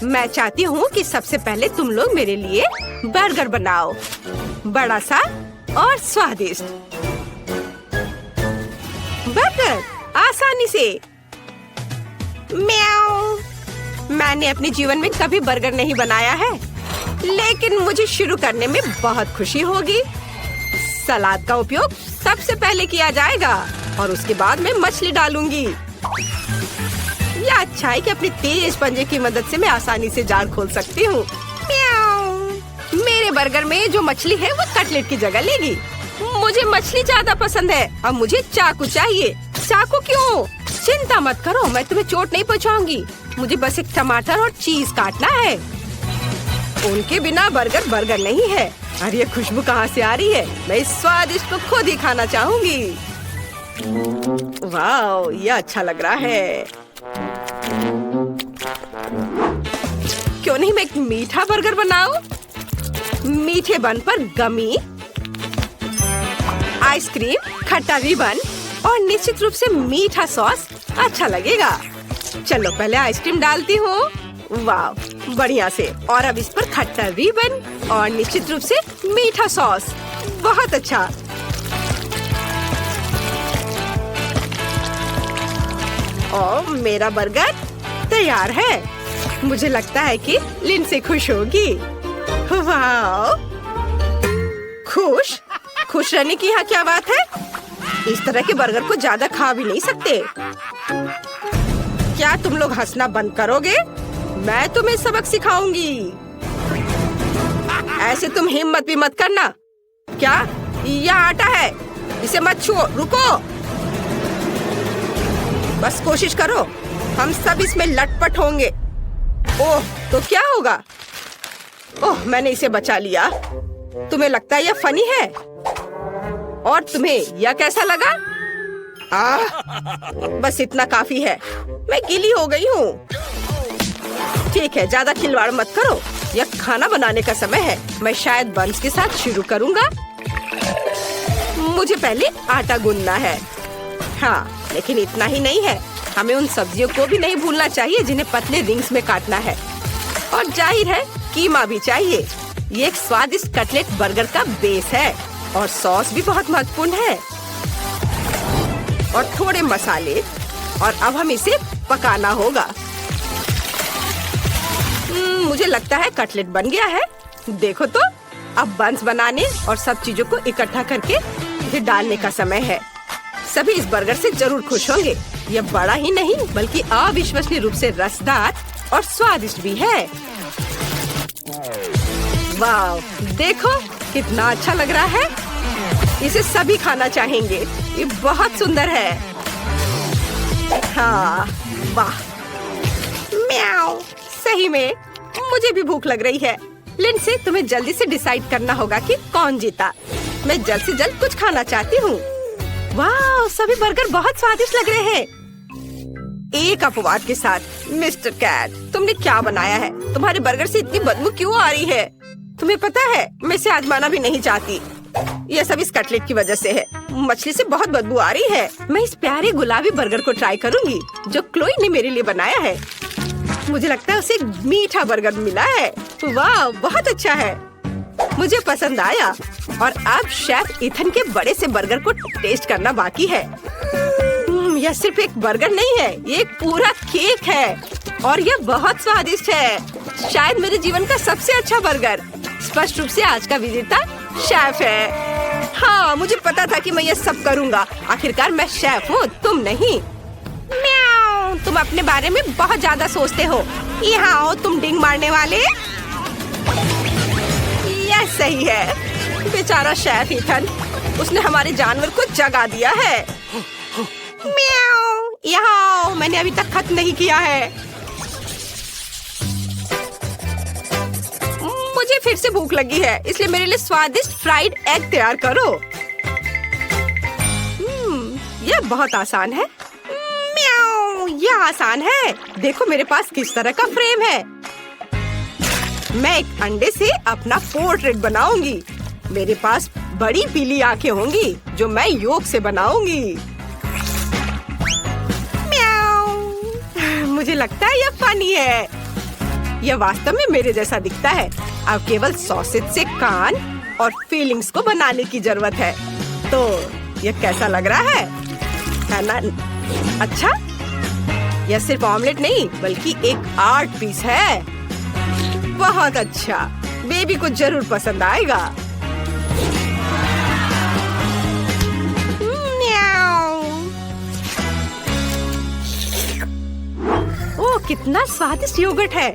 मैं चाहती हूँ कि सबसे पहले तुम लोग मेरे लिए बर्गर बनाओ, बड़ा सा और स्वादिष्ट। बर्गर आसानी से। म्याऊ। मैंने अपने जीवन में कभी बर्गर नहीं बनाया है, लेकिन मुझे शुरू करने में बहुत खुशी होगी। सलाद का उपयोग सबसे पहले किया जाएगा और उसके बाद मैं मछली डालूंगी। यह अच्छा है कि अपनी तेज पंजे की मदद से मैं आसानी से जाल खोल सकती हूँ। मेरे बर्गर में जो मछली है वो कटलेट की जगह लेगी। मुझे मछली ज्यादा पसंद है। अब मुझे चाकू चाहिए। चाकू क्यों? चिंता मत करो, मैं तुम्हें चोट नहीं पहुँचाऊंगी। मुझे बस एक टमाटर और चीज काटना है। उनके बिना बर्गर बर्गर नहीं है। अरे ये खुशबू कहाँ से आ रही है? मैं इस स्वादिष्ट को खुद ही खाना चाहूंगी। वाह, ये अच्छा लग रहा है। क्यों नहीं मैं एक मीठा बर्गर बनाऊं? मीठे बन पर गमी, आइसक्रीम, खट्टा रिबन और निश्चित रूप से मीठा सॉस अच्छा लगेगा। चलो पहले आइसक्रीम डालती हूँ। वाह, बढ़िया से। और अब इस पर खट्टा रिबन और निश्चित रूप से मीठा सॉस। बहुत अच्छा। और मेरा बर्गर तैयार है। मुझे लगता है कि लिंडसे खुश होगी। वाह, खुश खुश रहने की यहाँ क्या बात है? इस तरह के बर्गर को ज्यादा खा भी नहीं सकते। क्या तुम लोग हंसना बंद करोगे? मैं तुम्हें सबक सिखाऊंगी। ऐसे तुम हिम्मत भी मत करना। क्या यह आटा है? इसे मत छुओ। रुको, बस कोशिश करो। हम सब इसमें लटपट होंगे। ओह, तो क्या होगा? ओह, मैंने इसे बचा लिया। तुम्हें लगता है यह फनी है? और तुम्हें यह कैसा लगा? बस इतना काफी है। मैं गीली हो गई हूँ। ठीक है, ज्यादा खिलवाड़ मत करो। यह खाना बनाने का समय है। मैं शायद बंस के साथ शुरू करूँगा। मुझे पहले आटा गूंदना है। हाँ, लेकिन इतना ही नहीं है। हमें उन सब्जियों को भी नहीं भूलना चाहिए जिन्हें पतले रिंग्स में काटना है। और जाहिर है कीमा भी चाहिए। ये एक स्वादिष्ट कटलेट बर्गर का बेस है और सॉस भी बहुत महत्वपूर्ण है। और थोड़े मसाले। और अब हम इसे पकाना होगा। मुझे लगता है कटलेट बन गया है। देखो तो, अब बंस बनाने और सब चीजों को इकट्ठा करके इसे डालने का समय है। सभी इस बर्गर से जरूर खुश होंगे। यह बड़ा ही नहीं बल्कि अविश्वसनीय रूप से रसदार और स्वादिष्ट भी है। वाह, देखो कितना अच्छा लग रहा है। इसे सभी खाना चाहेंगे। ये बहुत सुंदर है। हाँ, वाह। म्याऊ। सही में मुझे भी भूख लग रही है। लिंडसे, तुम्हें जल्दी से डिसाइड करना होगा कि कौन जीता। मैं जल्द से जल्द कुछ खाना चाहती हूँ। वाह, सभी बर्गर बहुत स्वादिष्ट लग रहे हैं। एक अपवाद के साथ। मिस्टर कैट, तुमने क्या बनाया है? तुम्हारे बर्गर से इतनी बदबू क्यों आ रही है? तुम्हें पता है, मैं इसे आजमाना भी नहीं चाहती। यह सब इस कटलेट की वजह से है। मछली से बहुत बदबू आ रही है। मैं इस प्यारे गुलाबी बर्गर को ट्राई करूंगी जो क्लोई ने मेरे लिए बनाया है। मुझे लगता है उसे एक मीठा बर्गर मिला है। वाह, बहुत अच्छा है। मुझे पसंद आया। और अब शेफ इथन के बड़े से बर्गर को टेस्ट करना बाकी है। यह सिर्फ एक बर्गर नहीं है, ये एक पूरा केक है और यह बहुत स्वादिष्ट है। शायद मेरे जीवन का सबसे अच्छा बर्गर। स्पष्ट रूप से आज का विजेता शेफ है। हाँ, मुझे पता था कि मैं ये सब करूँगा। आखिरकार मैं शेफ हूँ, तुम नहीं। म्याऊ, तुम अपने बारे में बहुत ज्यादा सोचते हो। यहाँ आओ तुम डिंग मारने वाले। यह सही है। बेचारा शेफ इथन, उसने हमारे जानवर को जगा दिया है। म्याऊ, यहाँ आओ, मैंने अभी तक खत्म नहीं किया है। मुझे फिर से भूख लगी है, इसलिए मेरे लिए स्वादिष्ट फ्राइड एग तैयार करो। यह बहुत आसान है। म्याऊ, यह आसान है। देखो मेरे पास किस तरह का फ्रेम है। मैं एक अंडे से अपना पोर्ट्रेट बनाऊंगी। मेरे पास बड़ी पीली आंखें होंगी जो मैं योग से बनाऊंगी। मुझे लगता है यह फनी है। यह वास्तव में मेरे जैसा दिखता है। अब केवल सॉसेज से कान और फीलिंग्स को बनाने की जरूरत है। तो यह कैसा लग रहा है ना? अच्छा, यह सिर्फ ऑमलेट नहीं बल्कि एक आर्ट पीस है। बहुत अच्छा, बेबी को जरूर पसंद आएगा। ओह, कितना स्वादिष्ट योगर्ट है,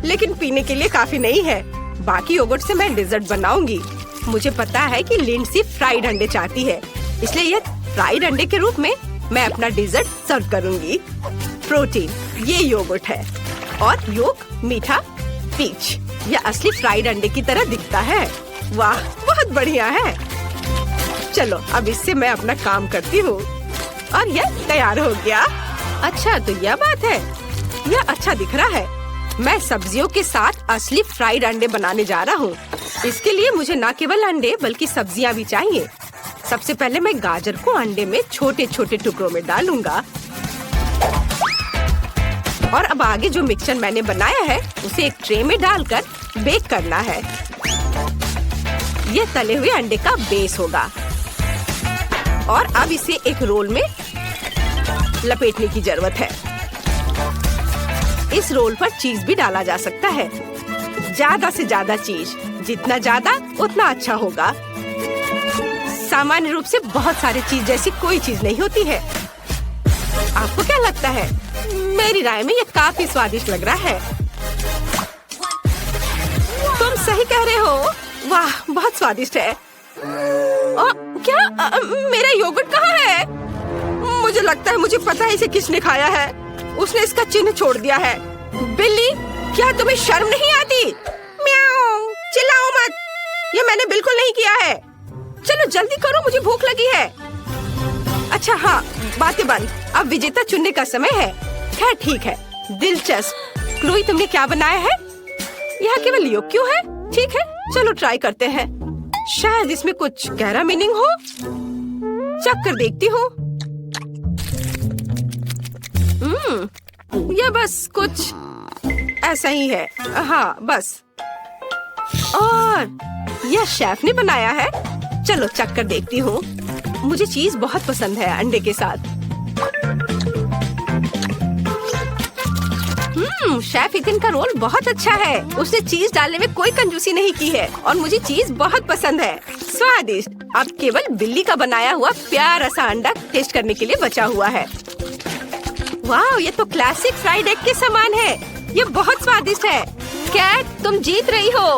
लेकिन पीने के लिए काफी नहीं है। बाकी योगर्ट से मैं डेजर्ट बनाऊंगी। मुझे पता है कि लिंडसी फ्राइड अंडे चाहती है, इसलिए यह फ्राइड अंडे के रूप में मैं अपना डेजर्ट सर्व करूंगी। प्रोटीन, ये योगर्ट है और योग मीठा पीच। यह असली फ्राइड अंडे की तरह दिखता है। वाह, बहुत बढ़िया है। चलो अब इससे मैं अपना काम करती हूँ और यह तैयार हो गया। अच्छा, तो यह बात है, यह अच्छा दिख रहा है। मैं सब्जियों के साथ असली फ्राइड अंडे बनाने जा रहा हूँ। इसके लिए मुझे न केवल अंडे बल्कि सब्जियाँ भी चाहिए। सबसे पहले मैं गाजर को अंडे में छोटे छोटे टुकड़ों में डालूंगा और अब आगे जो मिक्सचर मैंने बनाया है उसे एक ट्रे में डालकर बेक करना है। यह तले हुए अंडे का बेस होगा और अब इसे एक रोल में लपेटने की जरूरत है। इस रोल पर चीज भी डाला जा सकता है। ज्यादा से ज्यादा चीज, जितना ज्यादा उतना अच्छा होगा। सामान्य रूप से बहुत सारी चीज जैसी कोई चीज नहीं होती है। आपको क्या लगता है? मेरी राय में ये काफी स्वादिष्ट लग रहा है। तुम सही कह रहे हो। वाह, बहुत स्वादिष्ट है। क्या मेरा योगर्ट कहाँ है? मुझे लगता है मुझे पता है इसे किसने खाया है। उसने इसका चिन्ह छोड़ दिया है। बिल्ली, क्या तुम्हें शर्म नहीं आती? म्याऊ, चिल्लाओ मत। ये मैंने बिल्कुल नहीं किया है। चलो जल्दी करो, मुझे भूख लगी है। अच्छा हाँ, बातें बंद। अब विजेता चुनने का समय है। खैर ठीक है, दिलचस्प। क्लोई, तुमने क्या बनाया है? यहाँ केवल योग क्यों है? ठीक है, चलो ट्राई करते हैं। शायद इसमें कुछ गहरा मीनिंग हो। चख कर देखती हूँ। यह बस कुछ ऐसा ही है। हाँ बस। और यह शेफ ने बनाया है। चलो चख कर देखती हूँ। मुझे चीज बहुत पसंद है अंडे के साथ। शेफ इथिन का रोल बहुत अच्छा है। उसने चीज डालने में कोई कंजूसी नहीं की है और मुझे चीज बहुत पसंद है। स्वादिष्ट। अब केवल बिल्ली का बनाया हुआ प्यारा सा अंडा टेस्ट करने के लिए बचा हुआ है। वाह, ये तो क्लासिक फ्राइड एग के समान है। ये बहुत स्वादिष्ट है। कैट, तुम जीत रही हो।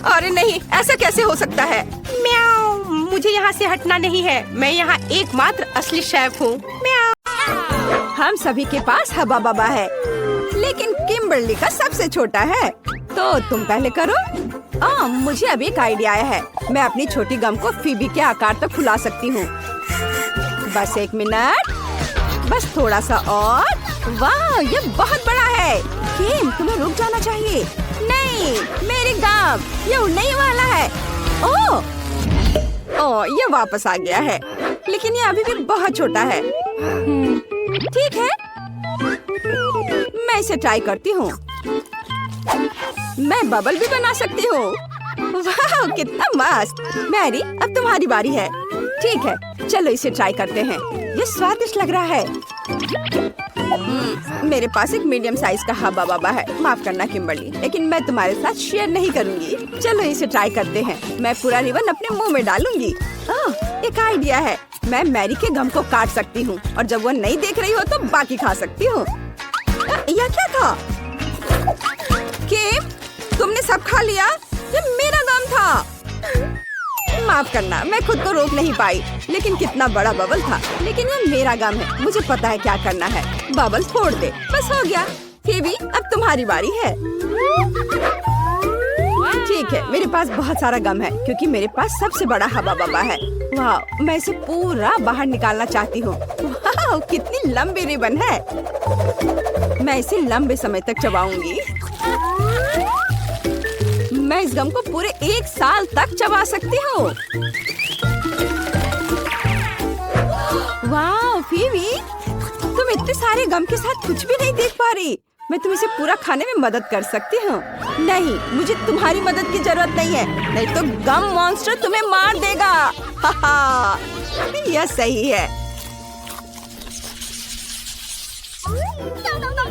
अरे नहीं, ऐसा कैसे हो सकता है? म्याऊ, मुझे यहाँ से हटना नहीं है। मैं यहाँ एकमात्र असली शेफ हूँ। म्याऊ। हम सभी के पास हबा बबा है, लेकिन किम्बर्ली का सबसे छोटा है। तो तुम पहले करो। मुझे अभी एक आइडिया आया है। मैं अपनी छोटी गम को फीबी के आकार तक फुला सकती हूँ। बस 1 मिनट, बस थोड़ा सा और। वाह, ये बहुत बड़ा है। किम, तुम्हें रुक जाना चाहिए। नहीं, मेरी गम, ये उड़ने ही वाला है। ओह, ये वापस आ गया है, लेकिन ये अभी भी बहुत छोटा है। ठीक है, मैं इसे ट्राई करती हूँ। मैं बबल भी बना सकती हूँ। वाह, कितना मस्त। मैरी, अब तुम्हारी बारी है। ठीक है, चलो इसे ट्राई करते हैं। ये स्वादिष्ट लग रहा है। मेरे पास एक मीडियम साइज का हबा बबा है। माफ करना किम्बर्ली, लेकिन मैं तुम्हारे साथ शेयर नहीं करूंगी। चलो इसे ट्राई करते हैं। मैं पूरा रिबन अपने मुंह में डालूंगी। एक आइडिया है। मैं मैरी के गम को काट सकती हूँ और जब वो नहीं देख रही हो तो बाकी खा सकती हूँ। यह क्या था? किम, तुमने सब खा लिया? ये मेरा गम था। माफ करना, मैं खुद को रोक नहीं पाई। लेकिन कितना बड़ा बबल था। लेकिन ये मेरा गम है, मुझे पता है क्या करना है। बबल फोड़ दे। बस हो गया। फेबी, अब तुम्हारी बारी है। ठीक है, मेरे पास बहुत सारा गम है क्योंकि मेरे पास सबसे बड़ा हबा बबा है। वाह, मैं इसे पूरा बाहर निकालना चाहती हूँ। वाह, कितनी लंबी रिबन है। मैं इसे लंबे समय तक चबाऊंगी। मैं इस गम को पूरे 1 साल तक चबा सकती हूँ। वाह, फीवी, तुम इतने सारे गम के साथ कुछ भी नहीं देख पा रही। मैं तुम्हें इसे पूरा खाने में मदद कर सकती हूँ। नहीं, मुझे तुम्हारी मदद की जरूरत नहीं है, नहीं तो गम मॉन्स्टर तुम्हें मार देगा। हाहा, यह सही है।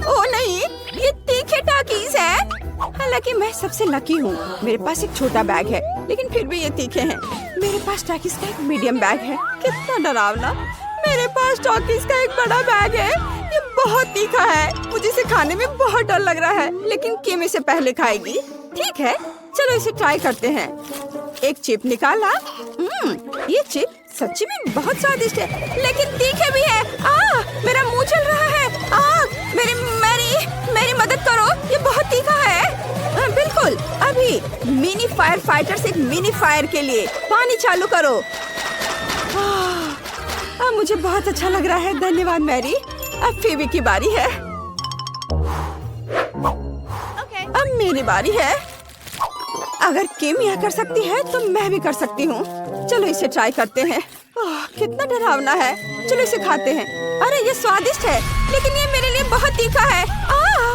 ओह नहीं, ये तीखे टाकीज है। हालांकि मैं सबसे लकी हूँ, मेरे पास एक छोटा बैग है, लेकिन फिर भी ये तीखे हैं। मेरे पास टाकीज का एक मीडियम बैग है। कितना डरावना। मेरे पास टाकीज का एक बड़ा बैग है, ये बहुत तीखा है। मुझे इसे खाने में बहुत डर लग रहा है, लेकिन किम इसे पहले खाएगी। ठीक है, चलो इसे ट्राई करते हैं। एक चिप निकाला। ये चिप सच्ची में बहुत स्वादिष्ट है, लेकिन तीखे भी है। मेरा मुंह चल रहा है। मेरी मदद करो, ये बहुत तीखा है। बिल्कुल, अभी मिनी फायर फाइटर्स एक मिनी फायर के लिए पानी चालू करो। मुझे बहुत अच्छा लग रहा है, धन्यवाद मैरी। अब फेवी की बारी है। अब मेरी बारी है। अगर किम यह कर सकती है तो मैं भी कर सकती हूँ। चलो इसे ट्राई करते हैं। कितना डरावना है। चलो इसे खाते हैं। अरे ये स्वादिष्ट है, लेकिन ये मेरे लिए बहुत तीखा है।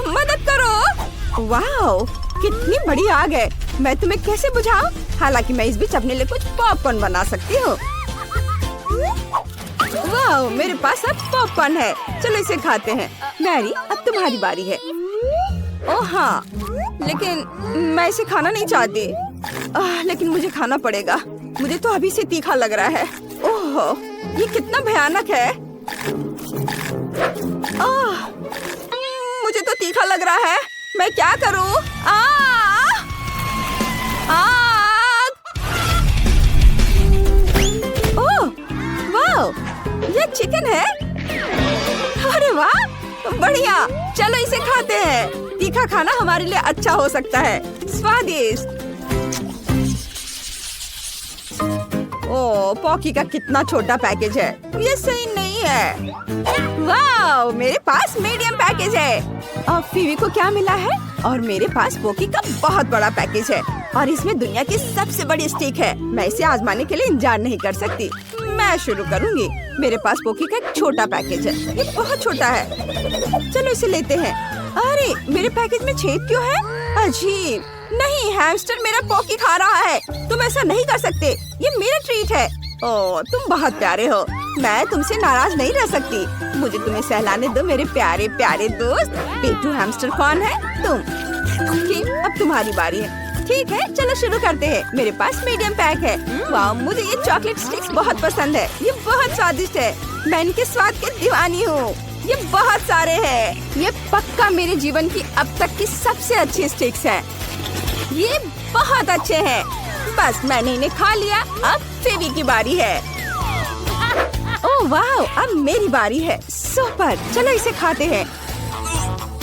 मदद करो। वाओ, कितनी बड़ी आग है। मैं तुम्हें कैसे बुझाऊं? हालांकि मैं इस बीच अपने लिए कुछ पॉपकॉर्न बना सकती हूँ। वाओ, मेरे पास अब पॉपकॉर्न है। चलो इसे खाते हैं। मैरी, अब तुम्हारी बारी है। ओह हाँ, लेकिन मैं इसे खाना नहीं चाहती। लेकिन मुझे खाना पड़ेगा। मुझे तो अभी से तीखा लग रहा है। ओह, ये कितना भयानक है। मुझे तो तीखा लग रहा है। मैं क्या करूं? ओह, वाओ, ये चिकन है। अरे वाह, बढ़िया। चलो इसे खाते हैं। तीखा खाना हमारे लिए अच्छा हो सकता है। स्वादिष्ट। ओह, पॉकी का कितना छोटा पैकेज है। ये सही नहीं है। वाओ, मेरे पास मीडियम पैकेज है। और फीवी को क्या मिला है? और मेरे पास पॉकी का बहुत बड़ा पैकेज है, और इसमें दुनिया की सबसे बड़ी स्टिक है। मैं इसे आजमाने के लिए इंतजार नहीं कर सकती। मैं शुरू करूंगी। मेरे पास पॉकी का एक छोटा पैकेज है। ये बहुत छोटा है। चलो इसे लेते हैं। अरे, मेरे पैकेज में छेद क्यों है? अजीब। नहीं, हैमस्टर मेरा पॉकी खा रहा है। तुम ऐसा नहीं कर सकते। ये मेरा ट्रीट है। ओह, तुम बहुत प्यारे हो। मैं तुमसे नाराज नहीं रह सकती। मुझे तुम्हें सहलाने दो, मेरे प्यारे प्यारे दोस्त। पेटू हैमस्टर कौन है? तुम। किम, अब तुम्हारी बारी है। ठीक है, चलो शुरू करते हैं। मेरे पास मीडियम पैक है। वाह, मुझे ये चॉकलेट स्टिक्स बहुत पसंद है। ये बहुत स्वादिष्ट है। मैं इनके स्वाद की दीवानी हूँ। ये बहुत सारे हैं। ये पक्का मेरे जीवन की अब तक की सबसे अच्छी स्टिक्स है। ये बहुत अच्छे हैं। बस मैंने इन्हें खा लिया। अब फेवी की बारी है। ओह वाह, अब मेरी बारी है। सुपर, चलो इसे खाते हैं।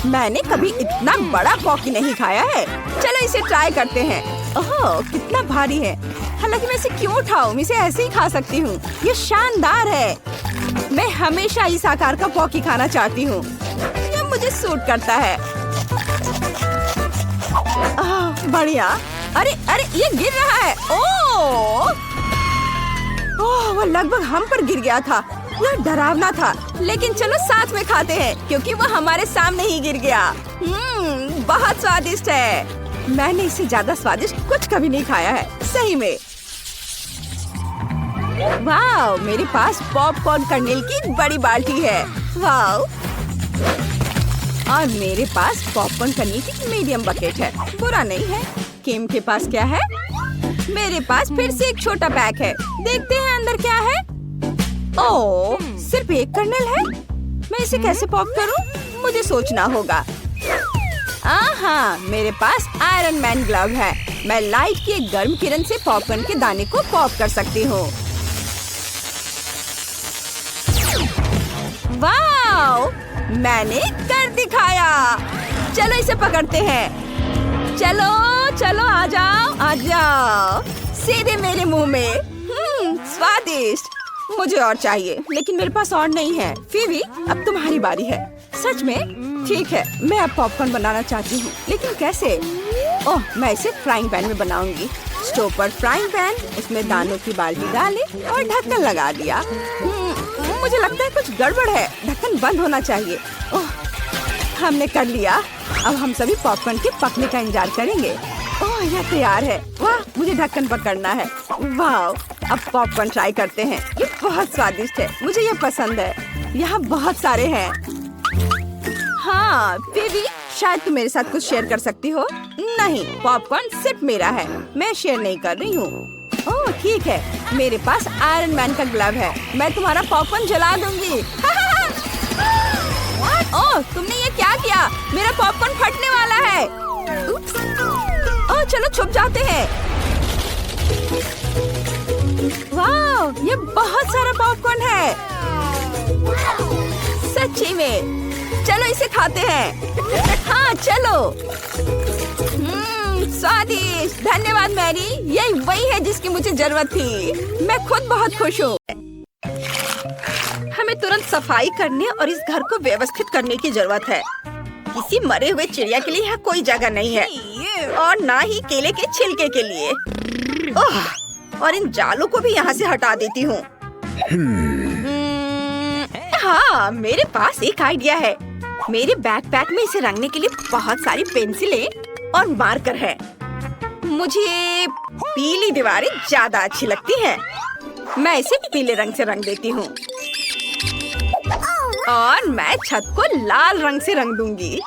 मैंने कभी इतना बड़ा पॉकी नहीं खाया है। चलो इसे ट्राई करते हैं। ओह, कितना भारी है। हालांकि मैं इसे क्यों उठाऊं? मैं इसे ऐसे ही खा सकती हूँ। ये शानदार है। मैं हमेशा इस आकार का पॉकी खाना चाहती हूँ। ये मुझे सूट करता है। बढ़िया। अरे अरे, ये गिर रहा है। ओह, वो लगभग हम पर गिर गया था। यह डरावना था, लेकिन चलो साथ में खाते हैं, क्योंकि वो हमारे सामने ही गिर गया। बहुत स्वादिष्ट है। मैंने इससे ज्यादा स्वादिष्ट कुछ कभी नहीं खाया है, सही में। वाह, मेरे पास पॉपकॉर्न कर्नेल की बड़ी बाल्टी है। वाह, और मेरे पास पॉपकॉर्न कर्नेल की मीडियम बकेट है। बुरा नहीं है। किम के पास क्या है? मेरे पास फिर से एक छोटा पैक है। देखते हैं अंदर क्या है। ओह, सिर्फ एक कर्नेल है। मैं इसे कैसे पॉप करूं? मुझे सोचना होगा। हाँ, मेरे पास आयरन मैन ग्लव है। मैं लाइट की एक गर्म किरण से पॉपकॉर्न के दाने को पॉप कर सकती हूँ। वाओ, मैंने कर दिखाया। चलो इसे पकड़ते हैं। चलो चलो, आ जाओ आ जाओ, सीधे मेरे मुंह में। स्वादिष्ट। मुझे और चाहिए, लेकिन मेरे पास और नहीं है। फीवी, अब तुम्हारी बारी है। सच में? ठीक है, मैं अब पॉपकॉर्न बनाना चाहती हूँ, लेकिन कैसे? ओह, मैं इसे फ्राइंग पैन में बनाऊंगी। स्टोव पर फ्राइंग पैन, उसमें दानों की बाल्टी डाले और ढक्कन लगा दिया। मुझे लगता है कुछ गड़बड़ है। ढक्कन बंद होना चाहिए। ओह, हमने कर लिया। अब हम सभी पॉपकॉर्न के पकने का इंतजार करेंगे। ओह, यह तैयार है। वाह, मुझे ढक्कन पकड़ना है। वाह, अब पॉपकॉर्न ट्राई करते हैं। ये बहुत स्वादिष्ट है, मुझे ये पसंद है। यहाँ बहुत सारे हैं। हाँ बेबी, शायद तुम मेरे साथ कुछ शेयर कर सकती हो। नहीं, पॉपकॉर्न सिर्फ मेरा है, मैं शेयर नहीं कर रही हूँ। ओह ठीक है, मेरे पास आयरन मैन का ग्लव है, मैं तुम्हारा पॉपकॉर्न जला दूंगी। ओह, तुमने ये क्या किया? मेरा पॉपकॉर्न फटने वाला है। ओह, चलो छुप जाते हैं। वाह, ये बहुत सारा पॉपकॉर्न है। सच्ची में, चलो इसे खाते हैं। हाँ चलो। स्वादिष्ट, धन्यवाद मैरी, यही वही है जिसकी मुझे जरूरत थी। मैं खुद बहुत खुश हूँ। हमें तुरंत सफाई करने और इस घर को व्यवस्थित करने की जरूरत है। किसी मरे हुए चिड़िया के लिए यहाँ कोई जगह नहीं है, और ना ही केले के छिलके के लिए। ओह, और इन जालों को भी यहाँ से हटा देती हूँ। हाँ, मेरे पास एक आइडिया है। मेरे बैकपैक में इसे रंगने के लिए बहुत सारी पेंसिलें और मार्कर है। मुझे पीली दीवारें ज्यादा अच्छी लगती हैं। मैं इसे पीले रंग से रंग देती हूँ और मैं छत को लाल रंग से रंग दूंगी।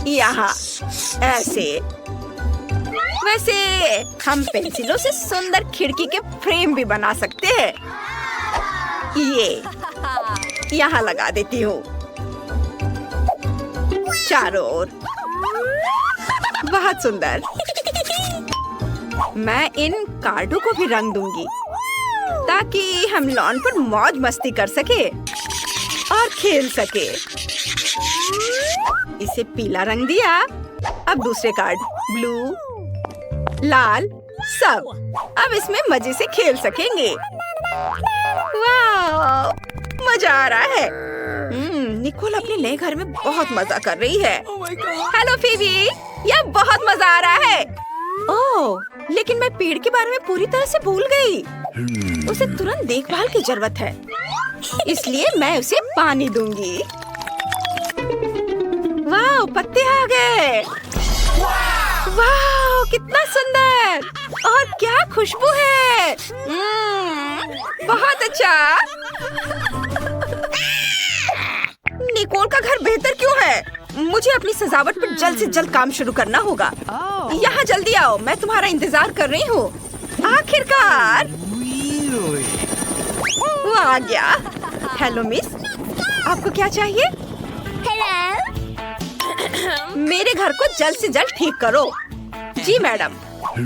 यहाँ ऐसे। वैसे हम पेंसिलों से सुंदर खिड़की के फ्रेम भी बना सकते हैं। ये यहाँ लगा देती हूँ चारों ओर। बहुत सुंदर। मैं इन कार्डों को भी रंग दूंगी ताकि हम लॉन पर मौज मस्ती कर सके और खेल सके। इसे पीला रंग दिया। अब दूसरे कार्ड ब्लू, लाल, सब। अब इसमें मजे से खेल सकेंगे। वाह, मजा आ रहा है। निकोल अपने नए घर में बहुत मजा कर रही है। हेलो फीबी, यह बहुत मजा आ रहा है। ओह, लेकिन मैं पेड़ के बारे में पूरी तरह से भूल गई। उसे तुरंत देखभाल की जरूरत है, इसलिए मैं उसे पानी दूंगी। वाह, पत्ते आ गए। वाह, कितना सुंदर और क्या खुशबू है। बहुत अच्छा। निकोल का घर बेहतर क्यों है? मुझे अपनी सजावट पर जल्द से जल्द काम शुरू करना होगा। यहाँ जल्दी आओ, मैं तुम्हारा इंतजार कर रही हूँ। आखिरकार वो आ गया। हेलो मिस, आपको क्या चाहिए? हेलो। मेरे घर को जल्द से जल्द ठीक करो। जी मैडम।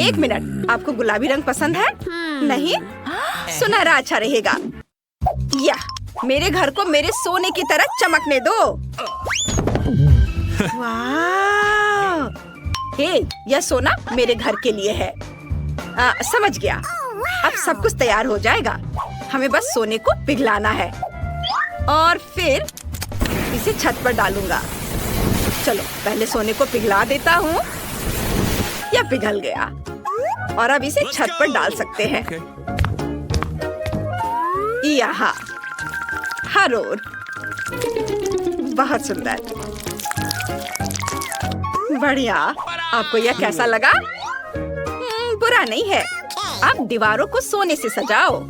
एक मिनट, आपको गुलाबी रंग पसंद है? नहीं, सुनहरा अच्छा रहेगा। या मेरे घर को मेरे सोने की तरह चमकने दो। वाह! हे, यह सोना मेरे घर के लिए है। समझ गया। अब सब कुछ तैयार हो जाएगा। हमें बस सोने को पिघलाना है और फिर इसे छत पर डालूंगा। चलो, पहले सोने को पिघला देता हूँ। यह पिघल गया और अब इसे छत पर डाल सकते हैं। यहाँ हर ओर। बहुत सुंदर, बढ़िया। आपको यह कैसा लगा? बुरा नहीं है। अब दीवारों को सोने से सजाओ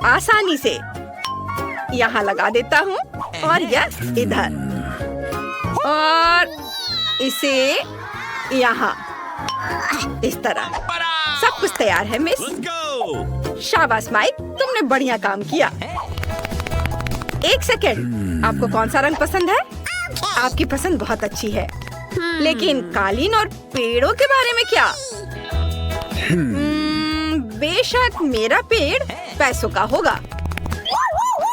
आसानी से। यहाँ लगा देता हूँ और यह इधर, और इसे यहाँ इस तरह। सब कुछ तैयार है मिस। शाबाश माइक, तुमने बढ़िया काम किया। एक सेकेंड, आपको कौन सा रंग पसंद है? आपकी पसंद बहुत अच्छी है, लेकिन कालीन और पेड़ों के बारे में क्या? बेशक मेरा पेड़ पैसों का होगा।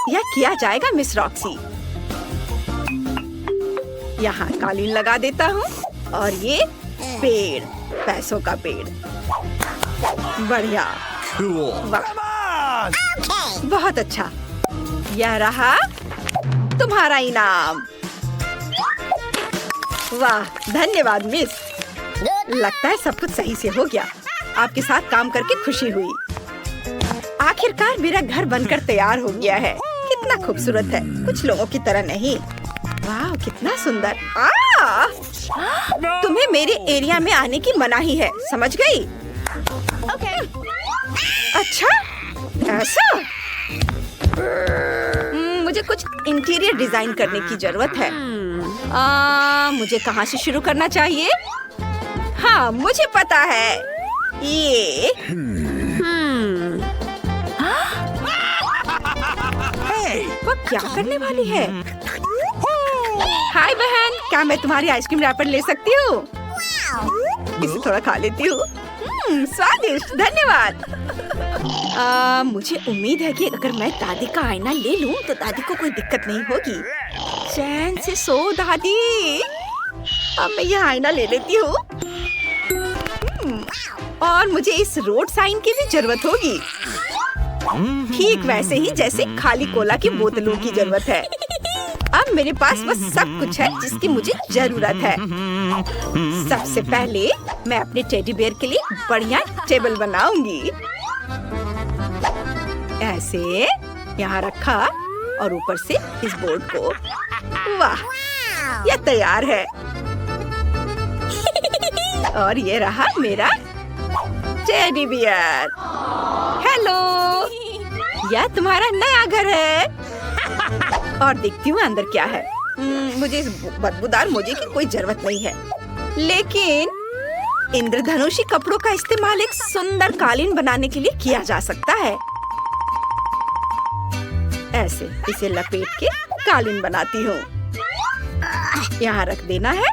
यह किया जाएगा मिस रॉक्सी। यहाँ कालीन लगा देता हूँ और ये पेड़, पैसों का पेड़। बढ़िया, वाह, बहुत अच्छा। यह रहा तुम्हारा इनाम। वाह, धन्यवाद मिस। लगता है सब कुछ सही से हो गया। आपके साथ काम करके खुशी हुई। आखिरकार मेरा घर बनकर तैयार हो गया है। कितना खूबसूरत है, कुछ लोगों की तरह नहीं। वाह, कितना सुंदर। तुम्हें मेरे एरिया में आने की मनाही है, समझ गई? अच्छा, ऐसा? मुझे कुछ इंटीरियर डिजाइन करने की जरूरत है। मुझे कहाँ से शुरू करना चाहिए? हाँ, मुझे पता है। ये वो क्या करने वाली है? हाय बहन, क्या मैं तुम्हारी आइसक्रीम रैपर ले सकती हूँ? इसे थोड़ा खा लेती हूँ। स्वादिष्ट, धन्यवाद। मुझे उम्मीद है कि अगर मैं दादी का आईना ले लूं तो दादी को कोई दिक्कत नहीं होगी। चैन से सो दादी। अब मैं यह आईना ले लेती हूँ। और मुझे इस रोड साइन की भी जरूरत होगी, ठीक वैसे ही जैसे खाली कोला की बोतलों की जरूरत है। अब मेरे पास बस सब कुछ है जिसकी मुझे जरूरत है। सबसे पहले मैं अपने टेडी बेयर के लिए बढ़िया टेबल बनाऊंगी। ऐसे यहाँ रखा और ऊपर से इस बोर्ड को। वाह, यह तैयार है। और ये रहा मेरा टेडी बियर। हेलो, यह तुम्हारा नया घर है। और देखती हूँ अंदर क्या है। मुझे इस बदबूदार मोजे की कोई जरूरत नहीं है, लेकिन इंद्रधनुषी कपड़ों का इस्तेमाल एक सुंदर कालीन बनाने के लिए किया जा सकता है। ऐसे इसे लपेट के कालीन बनाती हूँ। यहाँ रख देना है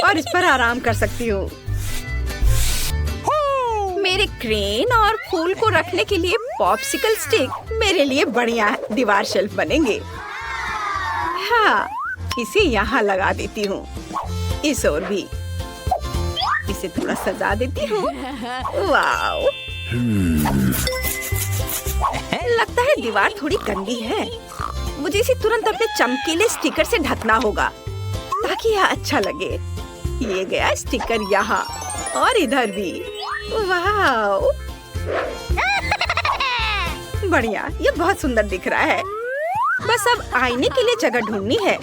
और इस पर आराम कर सकती हूँ। मेरे क्रेन और फूल को रखने के लिए पॉप्सिकल स्टिक मेरे लिए बढ़िया दीवार शेल्फ बनेंगे। हाँ, इसे यहाँ लगा देती हूँ। इस ओर भी इसे थोड़ा सजा देती हूँ। वाओ, लगता है दीवार थोड़ी गंदी है। मुझे इसे तुरंत अपने चमकीले स्टिकर से ढकना होगा ताकि यह अच्छा लगे। ये गया स्टिकर यहाँ और इधर भी। वाओ, बढ़िया, ये बहुत सुंदर दिख रहा है। बस अब आईने के लिए जगह ढूंढनी है।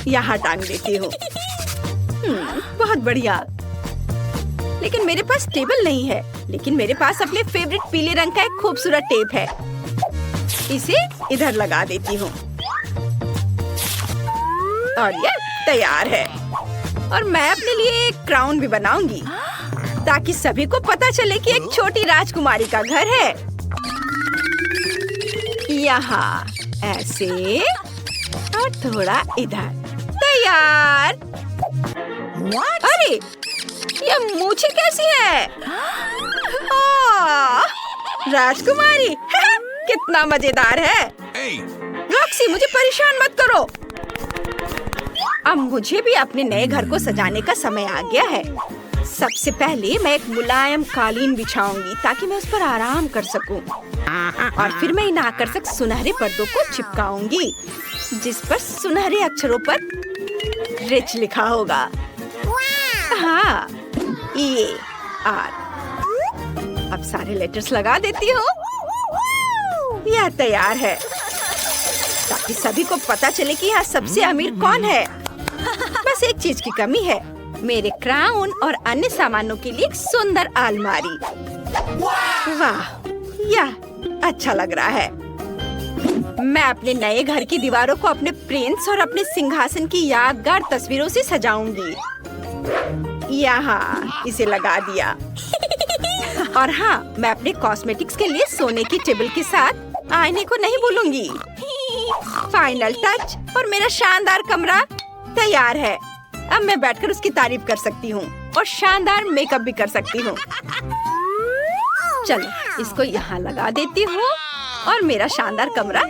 यहाँ टांग देती हूँ। बहुत बढ़िया। लेकिन मेरे पास टेबल नहीं है, लेकिन मेरे पास अपने फेवरेट पीले रंग का एक खूबसूरत टेप है। इसे इधर लगा देती हूँ और ये तैयार है। और मैं अपने लिए एक क्राउन भी बनाऊंगी ताकि सभी को पता चले कि एक छोटी राजकुमारी का घर है। यहाँ ऐसे और थोड़ा इधर। तैयार। अरे, ये मूछें कैसी है? राजकुमारी, कितना मजेदार है। रॉक्सी, मुझे परेशान मत करो। अब मुझे भी अपने नए घर को सजाने का समय आ गया है। सबसे पहले मैं एक मुलायम कालीन बिछाऊंगी ताकि मैं उस पर आराम कर सकूं। और फिर मैं इन आकर्षक सुनहरे पर्दों को चिपकाऊंगी जिस पर सुनहरे अक्षरों पर रिच लिखा होगा। हाँ, ये आर। अब सारे लेटर्स लगा देती हूँ। यह तैयार है ताकि सभी को पता चले कि यहाँ सबसे अमीर कौन है। बस एक चीज की कमी है, मेरे क्राउन और अन्य सामानों के लिए एक सुंदर अलमारी। वाह, यह अच्छा लग रहा है। मैं अपने नए घर की दीवारों को अपने प्रिंस और अपने सिंहासन की यादगार तस्वीरों से सजाऊंगी। यहाँ इसे लगा दिया। और हाँ, मैं अपने कॉस्मेटिक्स के लिए सोने की टेबल के साथ आईने को नहीं भूलूंगी। फाइनल टच और मेरा शानदार कमरा तैयार है। अब मैं बैठकर उसकी तारीफ कर सकती हूँ और शानदार मेकअप भी कर सकती हूँ। चलो, इसको यहाँ लगा देती हूँ और मेरा शानदार कमरा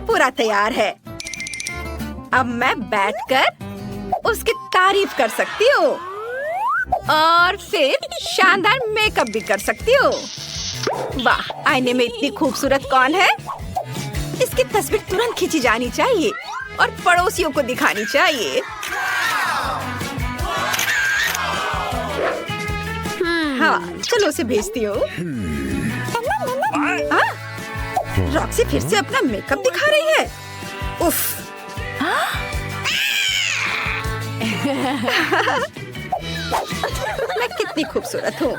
पूरा तैयार है। अब मैं बैठकर उसकी तारीफ कर सकती हूँ और फिर शानदार मेकअप भी कर सकती हूँ। वाह, आईने में इतनी खूबसूरत कौन है? इसकी तस्वीर तुरंत खींची जानी चाहिए और पड़ोसियों को दिखानी चाहिए। हाँ, चलो उसे भेजती हूँ। रॉक्सी फिर से अपना मेकअप दिखा रही है। उफ। मैं कितनी खूबसूरत हूँ।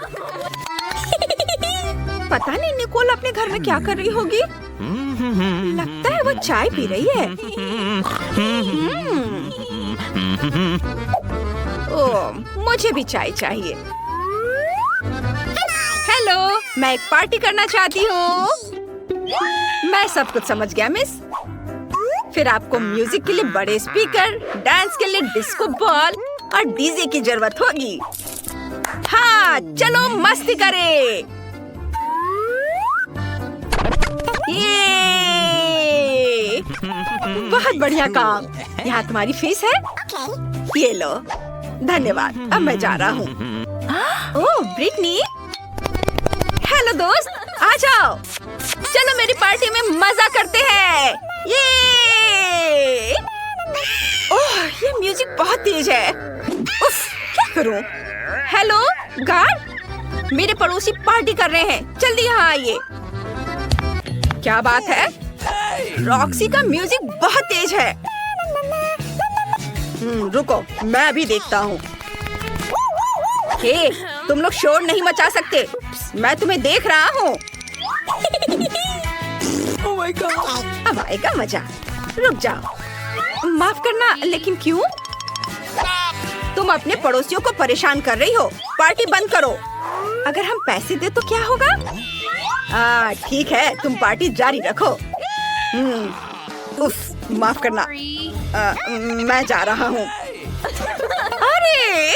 पता नहीं निकोल अपने घर में क्या कर रही होगी। लगता है वो चाय पी रही है। ओह, मुझे भी चाय चाहिए। हेलो, मैं एक पार्टी करना चाहती हूँ। मैं सब कुछ समझ गया मिस। फिर आपको म्यूजिक के लिए बड़े स्पीकर, डांस के लिए डिस्को बॉल और डीजे की जरूरत होगी। हाँ, चलो मस्ती करें। ये बहुत बढ़िया काम। यहाँ तुम्हारी फीस है। ये लो। धन्यवाद। अब मैं जा रहा हूँ। ओह, ब्रिटनी। हेलो दोस्त, आ जाओ। चलो मेरी पार्टी में मजा करते हैं। ये ओह, ये म्यूजिक बहुत तेज है। उफ, क्या करूं? हेलो गार्ड, मेरे पड़ोसी पार्टी कर रहे हैं। जल्दी यहाँ आइए। क्या बात है? रॉक्सी का म्यूजिक बहुत तेज है। रुको, मैं भी देखता हूँ। हे, तुम लोग शोर नहीं मचा सकते। मैं तुम्हें देख रहा हूँ। Oh my God! अब आएगा मजा। रुक जाओ। माफ करना, लेकिन क्यों? तुम अपने पड़ोसियों को परेशान कर रही हो। पार्टी बंद करो। अगर हम पैसे दे तो क्या होगा? ठीक है, तुम पार्टी जारी रखो। उफ, माफ करना। मैं जा रहा हूँ। अरे,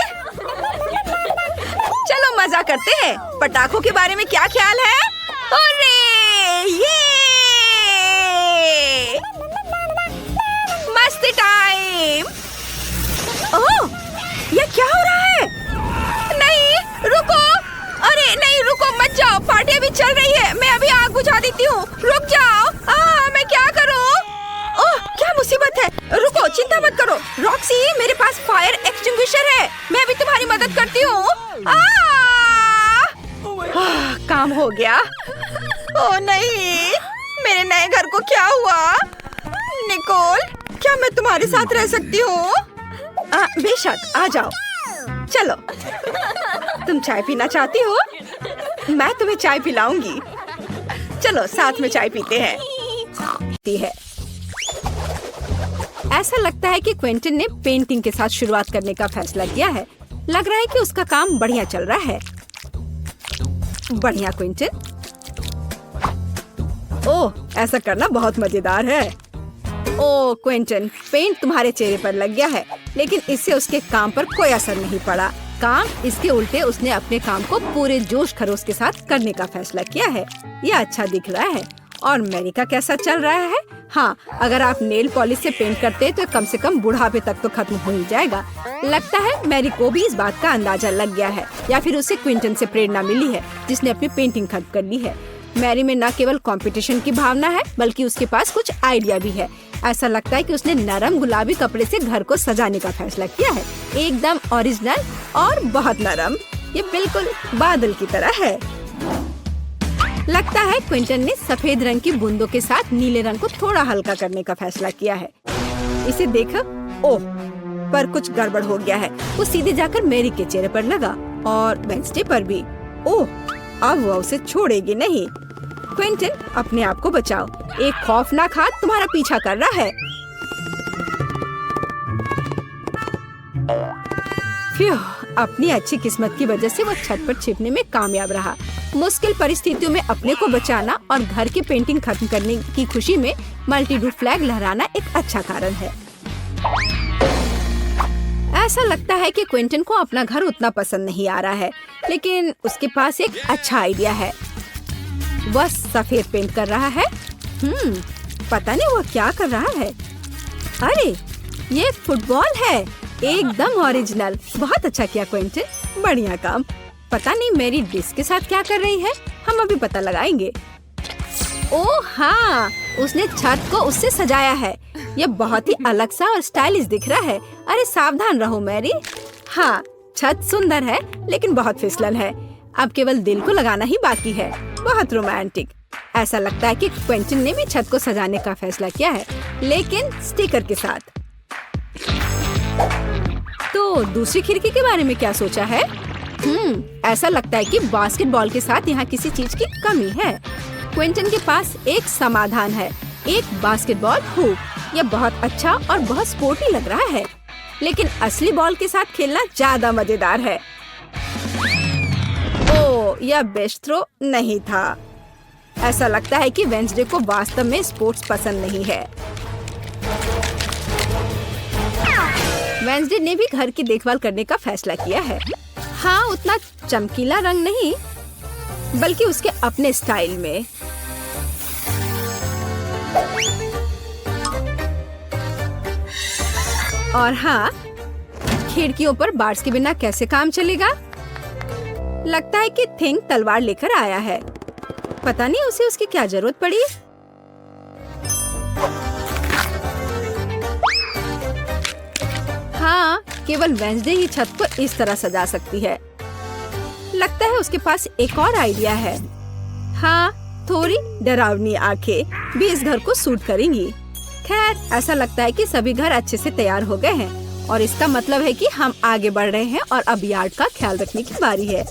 चलो मजा करते हैं। पटाखों के बारे में क्या ख्याल है? अरे, ये मस्ती टाइम। ओह, ये क्या हो रहा है? नहीं, रुको। अरे नहीं, रुको मत जाओ। पार्टी अभी चल रही है। मैं अभी आग बुझा देती हूँ। रुक जाओ। मैं क्या करूँ? ओह, क्या मुसीबत है। रुको, चिंता मत करो। रॉक्सी, मेरे पास फायर एक्सटिंग्विशर है। मैं अभी तुम्हारी मदद करती हूँ। काम हो गया। ओह नहीं, मेरे नए घर को क्या हुआ? निकोल, क्या मैं तुम्हारे साथ रह सकती हूँ? बेशक, आ जाओ। चलो, तुम चाय पीना चाहती हो? मैं तुम्हें चाय पिलाऊंगी। चलो साथ में चाय पीते हैं। ऐसा लगता है कि क्विंटन ने पेंटिंग के साथ शुरुआत करने का फैसला किया है। लग रहा है कि उसका काम बढ़िया चल रहा है। बढ़िया क्विंटन। ओह, ऐसा करना बहुत मजेदार है। ओह क्विंटन, पेंट तुम्हारे चेहरे पर लग गया है, लेकिन इससे उसके काम पर कोई असर नहीं पड़ा। काम इसके उल्टे उसने अपने काम को पूरे जोश खरोश के साथ करने का फैसला किया है। यह अच्छा दिख रहा है। और मैरी का कैसा चल रहा है? हाँ, अगर आप नेल पॉलिश से पेंट करते हैं तो कम से कम बुढ़ापे तक तो खत्म हो ही जाएगा। लगता है मैरी को भी इस बात का अंदाजा लग गया है, या फिर उसे क्विंटन से प्रेरणा मिली है, जिसने अपनी पेंटिंग खत्म कर ली है। मैरी में न केवल कंपटीशन की भावना है, बल्कि उसके पास कुछ आइडिया भी है। ऐसा लगता है कि उसने नरम गुलाबी कपड़े से घर को सजाने का फैसला किया है। एकदम ओरिजिनल और बहुत नरम। ये बिल्कुल बादल की तरह है। लगता है क्विंटन ने सफेद रंग की बूंदों के साथ नीले रंग को थोड़ा हल्का करने का फैसला किया है। इसे देखो। ओह, पर कुछ गड़बड़ हो गया है। वो सीधे जाकर मैरी के चेहरे पर लगा और वेंसडे पर भी। ओह, अब वो उसे छोड़ेगी नहीं। क्विंटन, अपने आप को बचाओ। एक खौफनाक हाथ तुम्हारा पीछा कर रहा है। फ्यू, अपनी अच्छी किस्मत की वजह से वो छत पर छिपने में कामयाब रहा। मुश्किल परिस्थितियों में अपने को बचाना और घर की पेंटिंग खत्म करने की खुशी में मल्टी-डू फ्लैग लहराना एक अच्छा कारण है। ऐसा लगता है कि क्विंटन को अपना घर उतना पसंद नहीं आ रहा है, लेकिन उसके पास एक अच्छा आइडिया है। वह सफेद पेंट कर रहा है। पता नहीं वह क्या कर रहा है। अरे, ये एक फुटबॉल है। एकदम ओरिजिनल। बहुत अच्छा किया क्विंटन, बढ़िया काम। पता नहीं मेरी डिश के साथ क्या कर रही है। हम अभी पता लगाएंगे। ओह हाँ, उसने छत को उससे सजाया है। यह बहुत ही अलग सा और स्टाइलिश दिख रहा है। अरे सावधान रहो मैरी। हाँ, छत सुंदर है, लेकिन बहुत फिसलन है। अब केवल दिल को लगाना ही बाकी है। बहुत रोमांटिक। ऐसा लगता है कि क्विंटन ने भी छत को सजाने का फैसला किया है, लेकिन स्टिकर के साथ। तो ओह, दूसरी खिड़की के बारे में क्या सोचा है? ऐसा लगता है कि बास्केटबॉल के साथ यहाँ किसी चीज की कमी है। क्विंटन के पास एक समाधान है, एक बास्केटबॉल हुप। यह बहुत अच्छा और बहुत स्पोर्टी लग रहा है, लेकिन असली बॉल के साथ खेलना ज्यादा मजेदार है। ओह, यह बेस्ट थ्रो नहीं था। ऐसा लगता है कि वेंसडे को वास्तव में स्पोर्ट्स पसंद नहीं है। वेंसडे ने भी घर की देखभाल करने का फैसला किया है। हाँ, उतना चमकीला रंग नहीं, बल्कि उसके अपने स्टाइल में। और हाँ, खिड़कियों पर बार्स के बिना कैसे काम चलेगा? लगता है कि थिंग तलवार लेकर आया है। पता नहीं उसे उसकी क्या जरूरत पड़ी। हाँ, केवल वेंसडे ही छत को इस तरह सजा सकती है। लगता है उसके पास एक और आइडिया है। हाँ, थोड़ी डरावनी आंखें भी इस घर को सूट करेंगी। खैर, ऐसा लगता है कि सभी घर अच्छे से तैयार हो गए हैं और इसका मतलब है कि हम आगे बढ़ रहे हैं और अब यार्ड का ख्याल रखने की बारी है।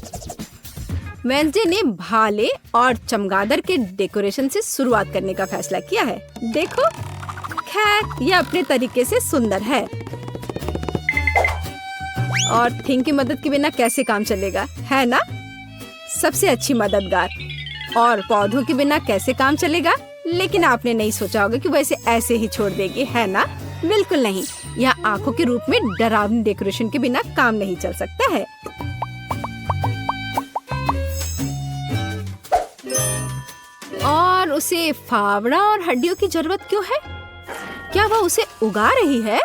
वेंसडे ने भाले और चमगादड़ के डेकोरेशन से शुरुआत करने का फैसला किया है। देखो, खैर यह अपने तरीके से सुंदर है। और थिंग की मदद के बिना कैसे काम चलेगा, है ना? सबसे अच्छी मददगार। और पौधों के बिना कैसे काम चलेगा? लेकिन आपने नहीं सोचा होगा कि वैसे ऐसे ही छोड़ देगी, है ना? बिल्कुल नहीं। यह आंखों के रूप में डरावनी डेकोरेशन के बिना काम नहीं चल सकता है। और उसे फावड़ा और हड्डियों की जरूरत क्यों है? क्या वह उसे उगा रही है?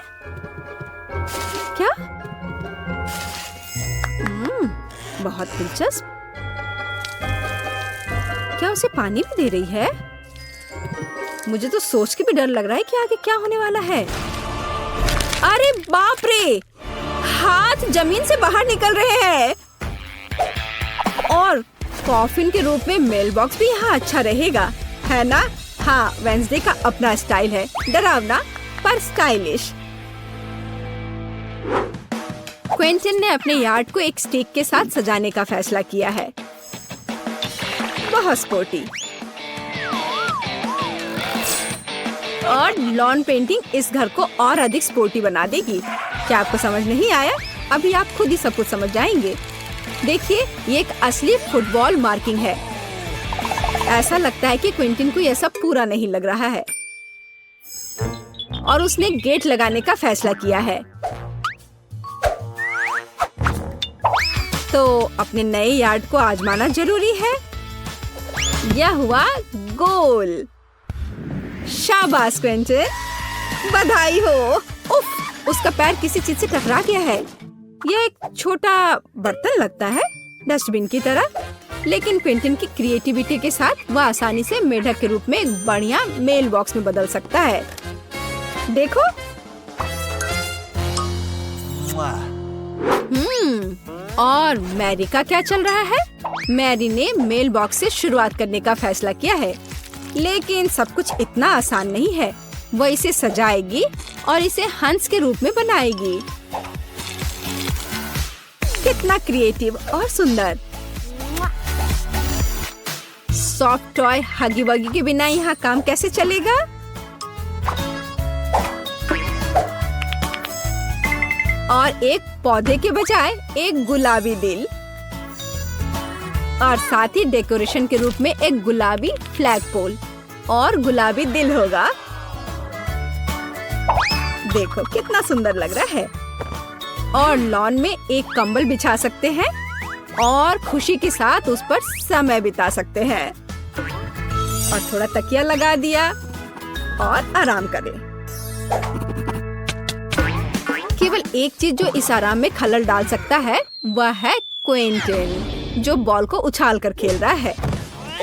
क्या? बहुत दिलचस्प। क्या उसे पानी भी दे रही है? मुझे तो सोच के भी डर लग रहा है कि आगे क्या होने वाला है। अरे बाप रे! हाथ जमीन से बाहर निकल रहे हैं। और कॉफिन के रूप में मेल बॉक्स भी यहाँ अच्छा रहेगा, है ना? हाँ, वेंसडे का अपना स्टाइल है, डरावना पर स्टाइलिश। क्विंटन ने अपने यार्ड को एक स्टिक के साथ सजाने का फैसला किया है। बहुत स्पोर्टी। और लॉन पेंटिंग इस घर को और अधिक स्पोर्टी बना देगी। क्या आपको समझ नहीं आया? अभी आप खुद ही सब कुछ समझ जाएंगे। देखिए, ये एक असली फुटबॉल मार्किंग है। ऐसा लगता है कि क्विंटन को यह सब पूरा नहीं लग रहा है और उसने गेट लगाने का फैसला किया है। तो अपने नए यार्ड को आजमाना जरूरी है। यह हुआ गोल। शाबाश क्विंटन, बधाई हो। उफ, उसका पैर किसी चीज से टकरा गया है। यह एक छोटा बर्तन लगता है, डस्टबिन की तरह, लेकिन क्विंटन की क्रिएटिविटी के साथ वह आसानी से मेढक के रूप में एक बढ़िया मेल बॉक्स में बदल सकता है। देखो। और मैरी का क्या चल रहा है? मैरी ने मेल बॉक्स से शुरुआत करने का फैसला किया है, लेकिन सब कुछ इतना आसान नहीं है। वह इसे सजाएगी और इसे हंस के रूप में बनाएगी। कितना क्रिएटिव और सुंदर। सॉफ्ट टॉय हगी वगी के बिना यहाँ काम कैसे चलेगा? और एक पौधे के बजाय एक गुलाबी दिल, और साथ ही डेकोरेशन के रूप में एक गुलाबी फ्लैग पोल और गुलाबी दिल होगा। देखो कितना सुंदर लग रहा है। और लॉन में एक कंबल बिछा सकते हैं और खुशी के साथ उस पर समय बिता सकते हैं। और थोड़ा तकिया लगा दिया और आराम करें। केवल एक चीज जो इस आराम में खलल डाल सकता है वह है क्विंटन, जो बॉल को उछाल कर खेल रहा है।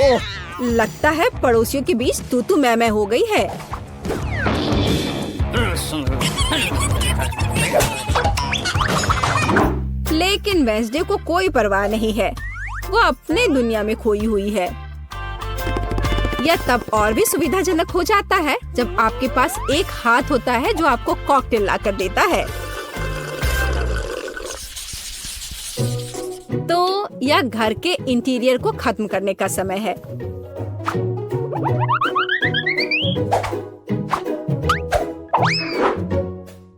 ओह, लगता है पड़ोसियों के बीच तू मैं हो गई है। लेकिन वेंसडे को कोई परवाह नहीं है। वो अपने दुनिया में खोई हुई है। यह तब और भी सुविधाजनक हो जाता है जब आपके पास एक हाथ होता है जो आपको कॉकटेल लाकर देता है। या घर के इंटीरियर को खत्म करने का समय है।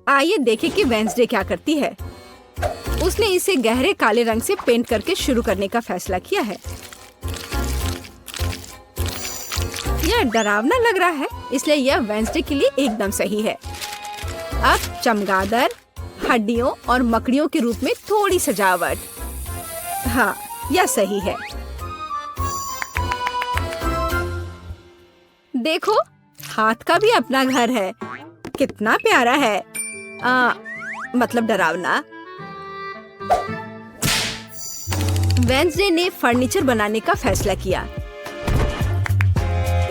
आइए देखें कि वेंसडे क्या करती है। उसने इसे गहरे काले रंग से पेंट करके शुरू करने का फैसला किया है। यह डरावना लग रहा है, इसलिए यह वेंसडे के लिए एकदम सही है। अब चमगादड़, हड्डियों और मकड़ियों के रूप में थोड़ी सजावट। हाँ, यह सही है। देखो, हाथ का भी अपना घर है। कितना प्यारा है। मतलब डरावना। वेंसडे ने फर्नीचर बनाने का फैसला किया।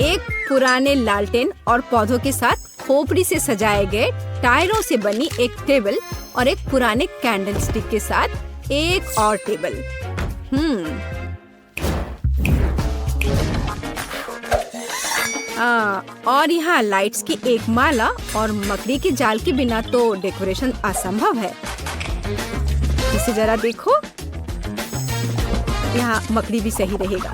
एक पुराने लालटेन और पौधों के साथ खोपड़ी से सजाए गए टायरों से बनी एक टेबल और एक पुराने कैंडल स्टिक के साथ एक और टेबल। और यहाँ लाइट्स की एक माला और मकड़ी के जाल के बिना तो डेकोरेशन असंभव है। इसे जरा देखो, यहाँ मकड़ी भी सही रहेगा।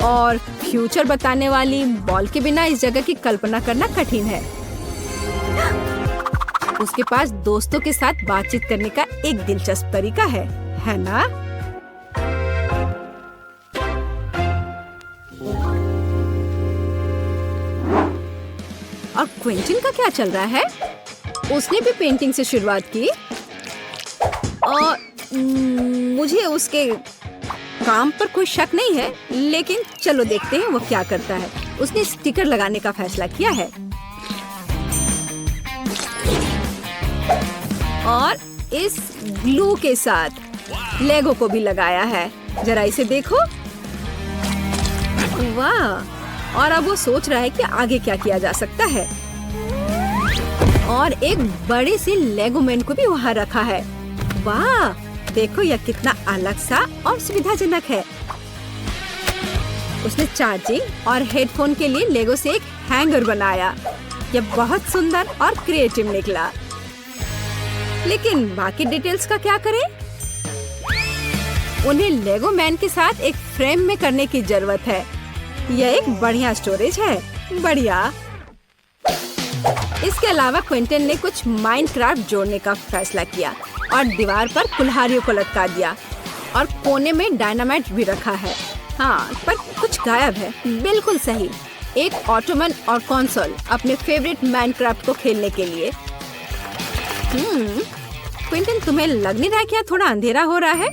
और फ्यूचर बताने वाली बॉल के बिना इस जगह की कल्पना करना कठिन है। उसके पास दोस्तों के साथ बातचीत करने का एक दिलचस्प तरीका है ना? और क्विंटन का क्या चल रहा है? उसने भी पेंटिंग से शुरुआत की और मुझे उसके काम पर कोई शक नहीं है, लेकिन चलो देखते हैं वो क्या करता है। उसने स्टिकर लगाने का फैसला किया है और इस ग्लू के साथ लेगो को भी लगाया है। जरा इसे देखो, वाह! और अब वो सोच रहा है कि आगे क्या किया जा सकता है। और एक बड़े से लेगो मैन को भी वहाँ रखा है। वाह! देखो यह कितना अलग सा और सुविधाजनक है। उसने चार्जिंग और हेडफोन के लिए लेगो से एक हैंगर बनाया। यह बहुत सुंदर और क्रिएटिव निकला। लेकिन बाकी डिटेल्स का क्या करें? उन्हें लेगो मैन के साथ एक फ्रेम में करने की जरूरत है। यह एक बढ़िया स्टोरेज है। बढ़िया। इसके अलावा क्विंटन ने कुछ माइनक्राफ्ट जोड़ने का फैसला किया और दीवार पर कुल्हाड़ियों को लटका दिया और कोने में डायनामाइट भी रखा है। हाँ, पर कुछ गायब है। बिल्कुल सही। एक ऑटोमन और कंसोल अपने फेवरेट माइनक्राफ्ट को खेलने के लिए। क्विंटन, तुम्हें लग नहीं रहा क्या थोड़ा अंधेरा हो रहा है?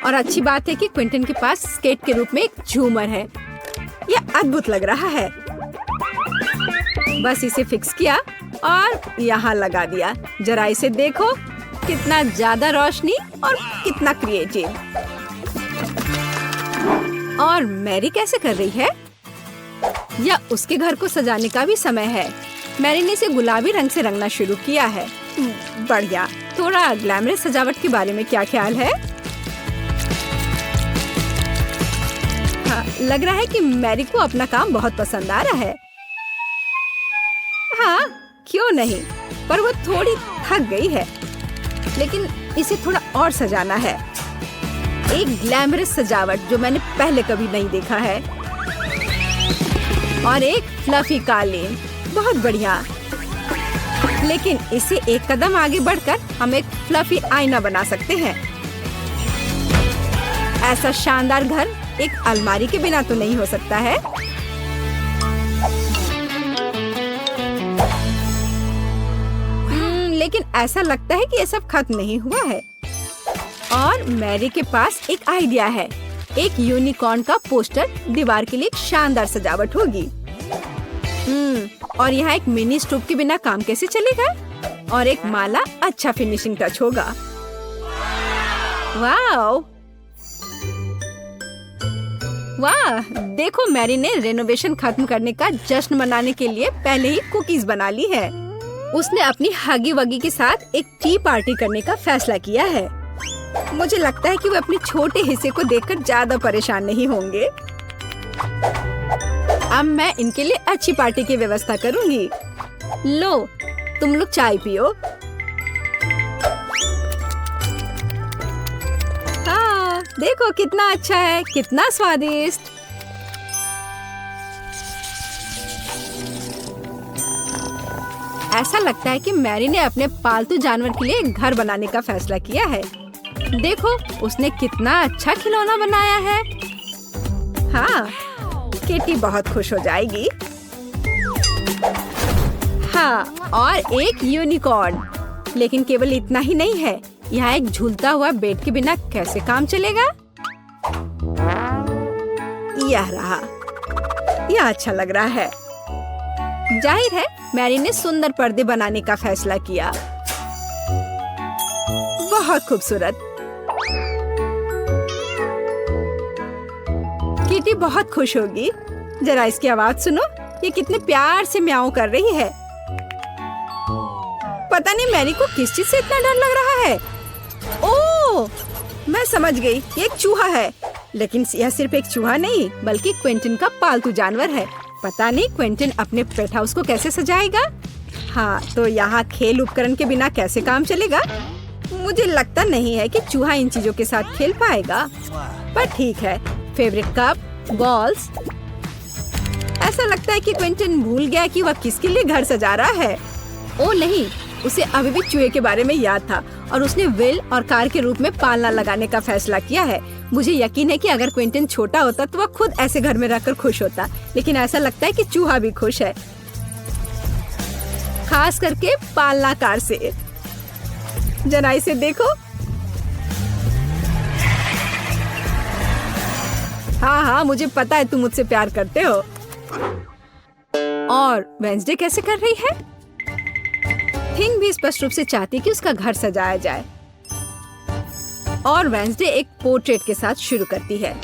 और अच्छी बात है कि क्विंटन के पास स्केट के रूप में एक झूमर है। यह अद्भुत लग रहा है। बस इसे फिक्स किया और यहाँ लगा दिया। जरा इसे देखो, कितना ज्यादा रोशनी और कितना क्रिएटिव। और मैरी कैसे कर रही है? या उसके घर को सजाने का भी समय है। मैरी ने इसे गुलाबी रंग से रंगना शुरू किया है। बढ़िया। थोड़ा ग्लैमरस सजावट के बारे में क्या ख्याल है? हाँ, लग रहा है कि मैरी को अपना काम बहुत पसंद आ रहा है। हाँ, क्यों नहीं, पर वो थोड़ी थक गई है। लेकिन इसे थोड़ा और सजाना है। एक ग्लैमरस सजावट जो मैंने पहले कभी नहीं देखा है। और एक फ्लफी कालीन, बहुत बढ़िया। लेकिन इसे एक कदम आगे बढ़कर हम एक फ्लफी आईना बना सकते हैं। ऐसा शानदार घर एक अलमारी के बिना तो नहीं हो सकता है। लेकिन ऐसा लगता है कि ये सब खत्म नहीं हुआ है। और मैरी के पास एक आइडिया है। एक यूनिकॉर्न का पोस्टर दीवार के लिए एक शानदार सजावट होगी। और यहाँ एक मिनी स्टोव के बिना काम कैसे चलेगा? और एक माला अच्छा फिनिशिंग टच होगा। वाह! वाह! देखो, मैरी ने रेनोवेशन खत्म करने का जश्न मनाने के लिए पहले ही कुकीज बना ली है। उसने अपनी हगी वगी के साथ एक टी पार्टी करने का फैसला किया है। मुझे लगता है कि वो अपने छोटे हिस्से को देखकर ज्यादा परेशान नहीं होंगे। अब मैं इनके लिए अच्छी पार्टी की व्यवस्था करूंगी। लो, तुम लोग चाय पियो। देखो कितना अच्छा है, कितना स्वादिष्ट। ऐसा लगता है कि मैरी ने अपने पालतू जानवर के लिए एक घर बनाने का फैसला किया है। देखो उसने कितना अच्छा खिलौना बनाया है। हाँ, किटी बहुत खुश हो जाएगी। हाँ, और एक यूनिकॉर्न। लेकिन केवल इतना ही नहीं है, यहाँ एक झूलता हुआ बेड के बिना कैसे काम चलेगा? यह रहा, यह अच्छा लग रहा है। जाहिर है मैरी ने सुंदर पर्दे बनाने का फैसला किया। बहुत खूबसूरत। किटी बहुत खुश होगी। जरा इसकी आवाज सुनो, ये कितने प्यार से म्याऊं कर रही है। पता नहीं मैरी को किस चीज से इतना डर लग रहा है। ओह, मैं समझ गई, ये एक चूहा है। लेकिन यह सिर्फ एक चूहा नहीं, बल्कि क्विंटन का पालतू जानवर है। पता नहीं क्विंटन अपने पेट हाउस को कैसे सजाएगा। हाँ, तो यहाँ खेल उपकरण के बिना कैसे काम चलेगा? मुझे लगता नहीं है कि चूहा इन चीजों के साथ खेल पाएगा, पर ठीक है। Favourite cup, balls. ऐसा लगता है कि क्विंटन भूल गया कि वह किसके लिए घर सजा रहा है। ओ नहीं, उसे अभी भी चूहे के बारे में याद था और उसने विल और कार के रूप में पालना लगाने का फैसला किया है। मुझे यकीन है कि अगर क्विंटन छोटा होता तो वह खुद ऐसे घर में रहकर खुश होता, लेकिन ऐसा लगता है कि चूहा भी खुश है, खास करके पालना कार से। जरा इसे देखो। हाँ हाँ, मुझे पता है तुम मुझसे प्यार करते हो। और वेंसडे कैसे कर रही है? थिंग भी स्पष्ट रूप से चाहती है कि उसका घर सजाया जाए। और वेंसडे एक पोर्ट्रेट के साथ शुरू करती है।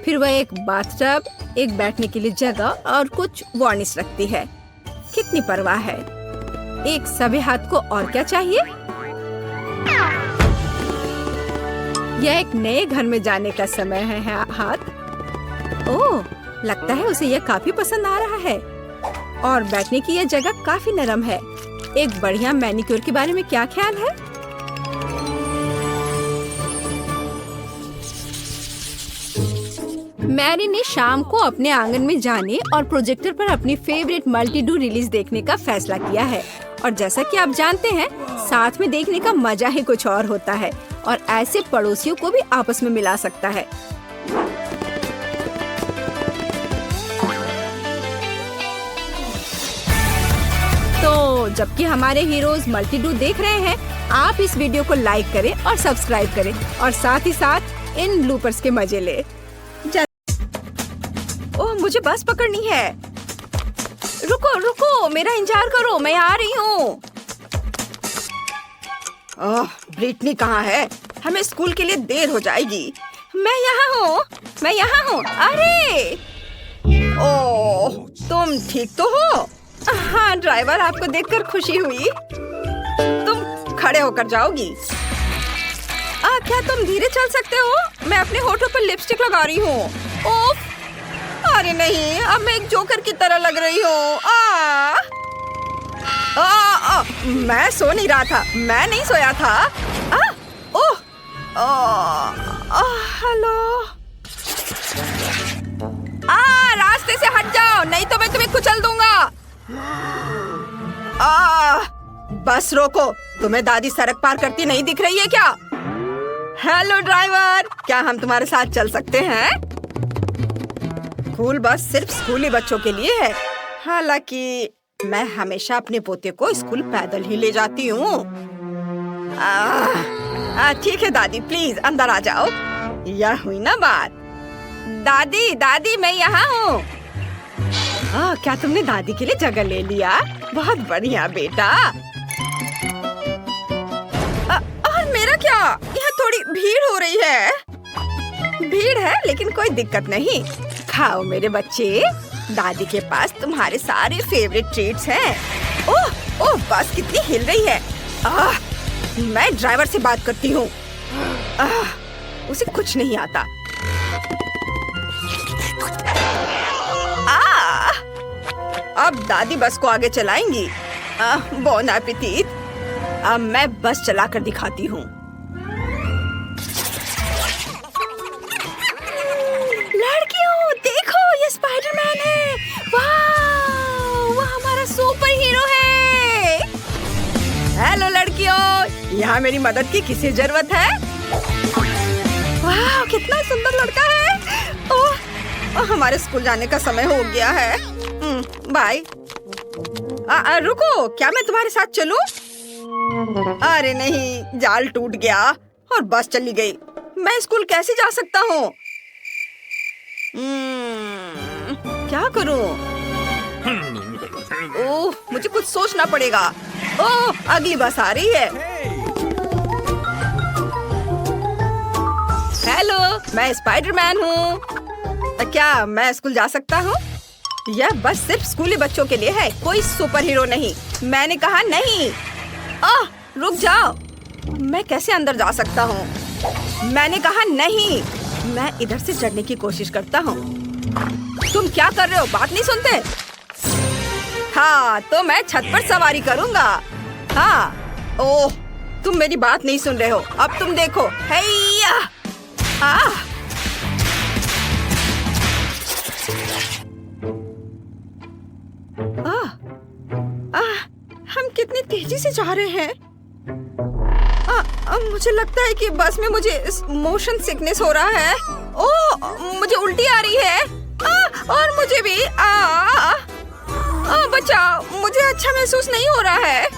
फिर वह एक बाथटब, एक बैठने के लिए जगह और कुछ वार्निश रखती है। कितनी परवाह है। एक सभ्य हाथ को और क्या चाहिए? यह एक नए घर में जाने का समय है हाथ। ओह, लगता है उसे यह काफी पसंद आ रहा है। और बैठने की यह जगह काफी नरम है। एक बढ़िया मैनिक्योर के बारे में क्या ख्याल है? मैरी ने शाम को अपने आंगन में जाने और प्रोजेक्टर पर अपनी फेवरेट मल्टी-डू रिलीज देखने का फैसला किया है। और जैसा कि आप जानते हैं, साथ में देखने का मजा ही कुछ और होता है और ऐसे पड़ोसियों को भी आपस में मिला सकता है। तो जबकि हमारे हीरोज मल्टी-डू देख रहे हैं, आप इस वीडियो को लाइक करें और सब्सक्राइब करें और साथ ही साथ इन ब्लूपर्स के मजे ले। ओह, मुझे बस पकड़नी है। रुको रुको, मेरा इंतजार करो, मैं आ रही हूँ। ओह, ब्रिटनी कहाँ है? हमें स्कूल के लिए देर हो जाएगी। मैं यहाँ हूँ, मैं यहाँ हूँ। अरे, ओह, तुम ठीक तो हो? हाँ ड्राइवर, आपको देखकर खुशी हुई। तुम खड़े होकर जाओगी? क्या तुम धीरे चल सकते हो? मैं अपने होठों पर लिपस्टिक लगा रही हूँ। ओह, अरे नहीं, अब मैं एक जोकर की तरह लग रही हूँ। मैं सो नहीं रहा था, मैं नहीं सोया था। ओह, हेलो। रास्ते से हट जाओ, नहीं तो मैं तुम्हें कुचल दूंगा। बस रोको, तुम्हें दादी सड़क पार करती नहीं दिख रही है क्या? हेलो ड्राइवर, क्या हम तुम्हारे साथ चल सकते हैं? स्कूल बस सिर्फ स्कूली बच्चों के लिए है। हालांकि मैं हमेशा अपने पोते को स्कूल पैदल ही ले जाती हूँ। ठीक है दादी, प्लीज अंदर आ जाओ। यह हुई ना बात। दादी दादी, मैं यहाँ हूँ। क्या तुमने दादी के लिए जगह ले लिया? बहुत बढ़िया बेटा। और मेरा क्या? यहाँ थोड़ी भीड़ हो रही है। भीड़ है लेकिन कोई दिक्कत नहीं। खाओ मेरे बच्चे, दादी के पास तुम्हारे सारे फेवरेट ट्रीट्स हैं। ओह ओह, बस कितनी हिल रही है। मैं ड्राइवर से बात करती हूँ। उसे कुछ नहीं आता। अब दादी बस को आगे चलाएंगी। Bone appétit. अब मैं बस चलाकर दिखाती हूँ। हेलो लड़कियों, यहाँ मेरी मदद की किसी जरूरत है? वाह, कितना सुंदर लड़का है। ओह, हमारे स्कूल जाने का समय हो गया है। बाय। रुको, क्या मैं तुम्हारे साथ चलूं? अरे नहीं, जाल टूट गया और बस चली गई। मैं स्कूल कैसे जा सकता हूँ? क्या करूँ? ओह, मुझे कुछ सोचना पड़ेगा। ओह, अगली बस आ रही है। हेलो, मैं स्पाइडरमैन हूँ। क्या मैं स्कूल जा सकता हूँ? यह बस सिर्फ स्कूली बच्चों के लिए है, कोई सुपर हीरो नहीं। मैंने कहा नहीं। रुक जाओ, मैं कैसे अंदर जा सकता हूँ? मैंने कहा नहीं। मैं इधर से चढ़ने की कोशिश करता हूँ। तुम क्या कर रहे हो? बात नहीं सुनते? हाँ, तो मैं छत पर सवारी करूँगा। हाँ। ओह, तुम मेरी बात नहीं सुन रहे हो। अब तुम देखो। हैया! हम कितनी तेजी से जा रहे हैं। मुझे लगता है कि बस में मुझे मोशन सिकनेस हो रहा है। ओह, मुझे उल्टी आ रही है। और मुझे भी बचाओ, मुझे अच्छा महसूस नहीं हो रहा है।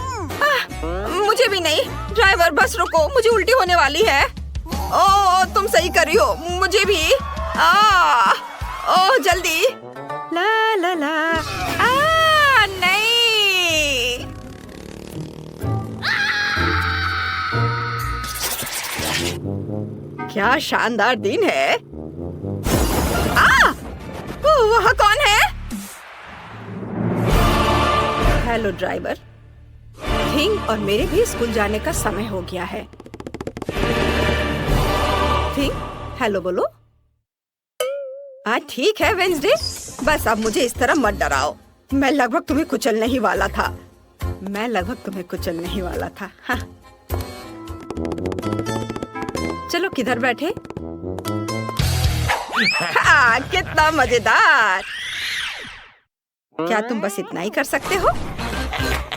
मुझे भी नहीं। ड्राइवर, बस रोको, मुझे उल्टी होने वाली है। ओह, तुम सही कर रही हो, मुझे भी। ओह, जल्दी। ला ला ला। नहीं। क्या शानदार दिन है। वहाँ कौन है? Hello driver. थिंग और मेरे भी स्कूल जाने का समय हो गया है। थिंग, हेलो बोलो। ठीक है वेंसडे, बस अब मुझे इस तरह मत डराओ। मैं लगभग तुम्हें कुचलने ही वाला था। हाँ। चलो, किधर बैठे? कितना मजेदार। क्या तुम बस इतना ही कर सकते हो?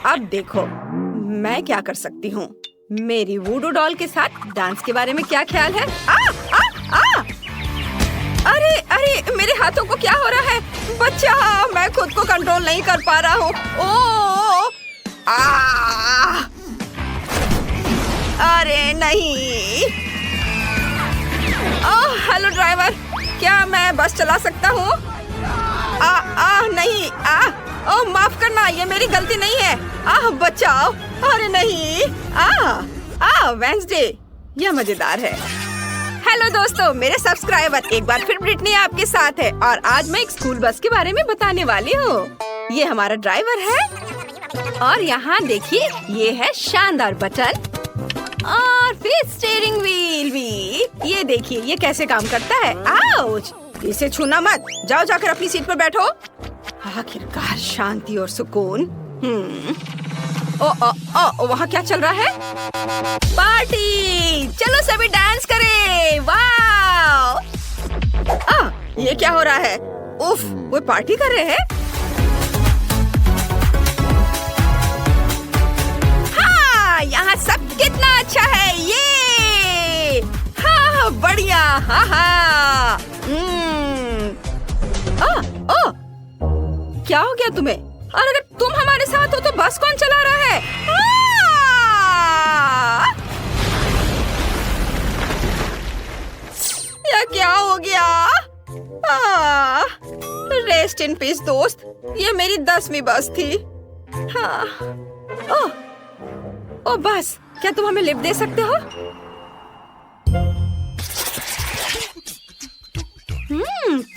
अब देखो, मैं क्या कर सकती हूँ। मेरी वूडू डॉल के साथ डांस के बारे में क्या ख्याल है? अरे अरे, मेरे हाथों को क्या हो रहा है? बच्चा, मैं खुद को कंट्रोल नहीं कर पा रहा हूँ। अरे नहीं। हेलो ड्राइवर, क्या मैं बस चला सकता हूँ? नहीं। माफ करना, ये मेरी गलती नहीं है। बचाओ। अरे नहीं। वेंसडे, यह मजेदार है। हेलो दोस्तों, मेरे सब्सक्राइबर, एक बार फिर ब्रिटनी आपके साथ है और आज मैं एक स्कूल बस के बारे में बताने वाली हूँ। ये हमारा ड्राइवर है और यहाँ देखिए, ये है शानदार बटन और फिर स्टीयरिंग व्हील भी। ये देखिए, ये कैसे काम करता है। आउच! इसे छूना मत। जाओ, जाकर अपनी सीट पर बैठो। आखिरकार शांति और सुकून। वहाँ क्या चल रहा है? पार्टी! चलो सभी डांस करें। वाह! ये क्या हो रहा है? उफ, वो पार्टी कर रहे हैं। हाँ, यहाँ सब कितना अच्छा है। ये हाँ, बढ़िया। हाँ। क्या हो गया तुम्हें? और अगर तुम हमारे साथ हो तो बस कौन चला रहा है? यह क्या हो गया? रेस्ट इन पीस दोस्त, ये मेरी 10वीं बस थी। हाँ। ओ बस, क्या तुम हमें लिफ्ट दे सकते हो?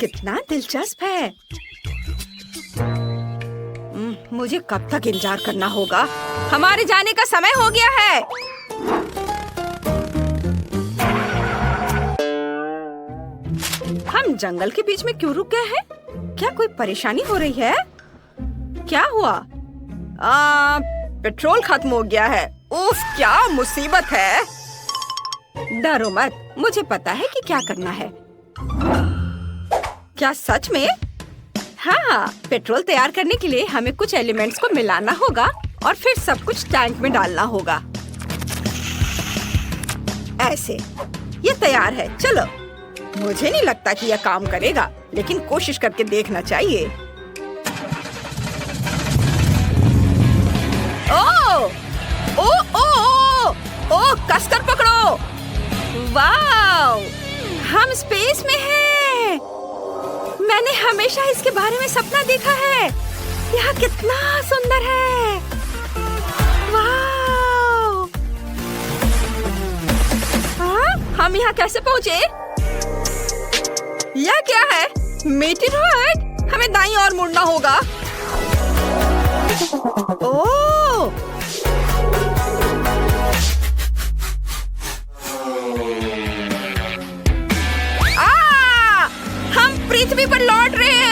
कितना दिलचस्प है। मुझे कब तक इंतजार करना होगा? हमारे जाने का समय हो गया है। हम जंगल के बीच में क्यों रुक गए हैं? क्या कोई परेशानी हो रही है? क्या हुआ? पेट्रोल खत्म हो गया है। उफ, क्या मुसीबत है। डरो मत, मुझे पता है कि क्या करना है। क्या सच में? हाँ, पेट्रोल तैयार करने के लिए हमें कुछ एलिमेंट्स को मिलाना होगा और फिर सब कुछ टैंक में डालना होगा। ऐसे ये तैयार है। चलो, मुझे नहीं लगता कि यह काम करेगा, लेकिन कोशिश करके देखना चाहिए। ओ ओ ओ ओ ओ कसकर पकड़ो। वाओ, हम स्पेस में हैं। मैंने हमेशा इसके बारे में सपना देखा है। यह कितना सुंदर है। वाओ, हाँ, हम यहाँ कैसे पहुँचे? यह क्या है? मीटिरॉयड? हमें दाईं ओर मुड़ना होगा। ओह, हम पृथ्वी पर लौट रहे हैं।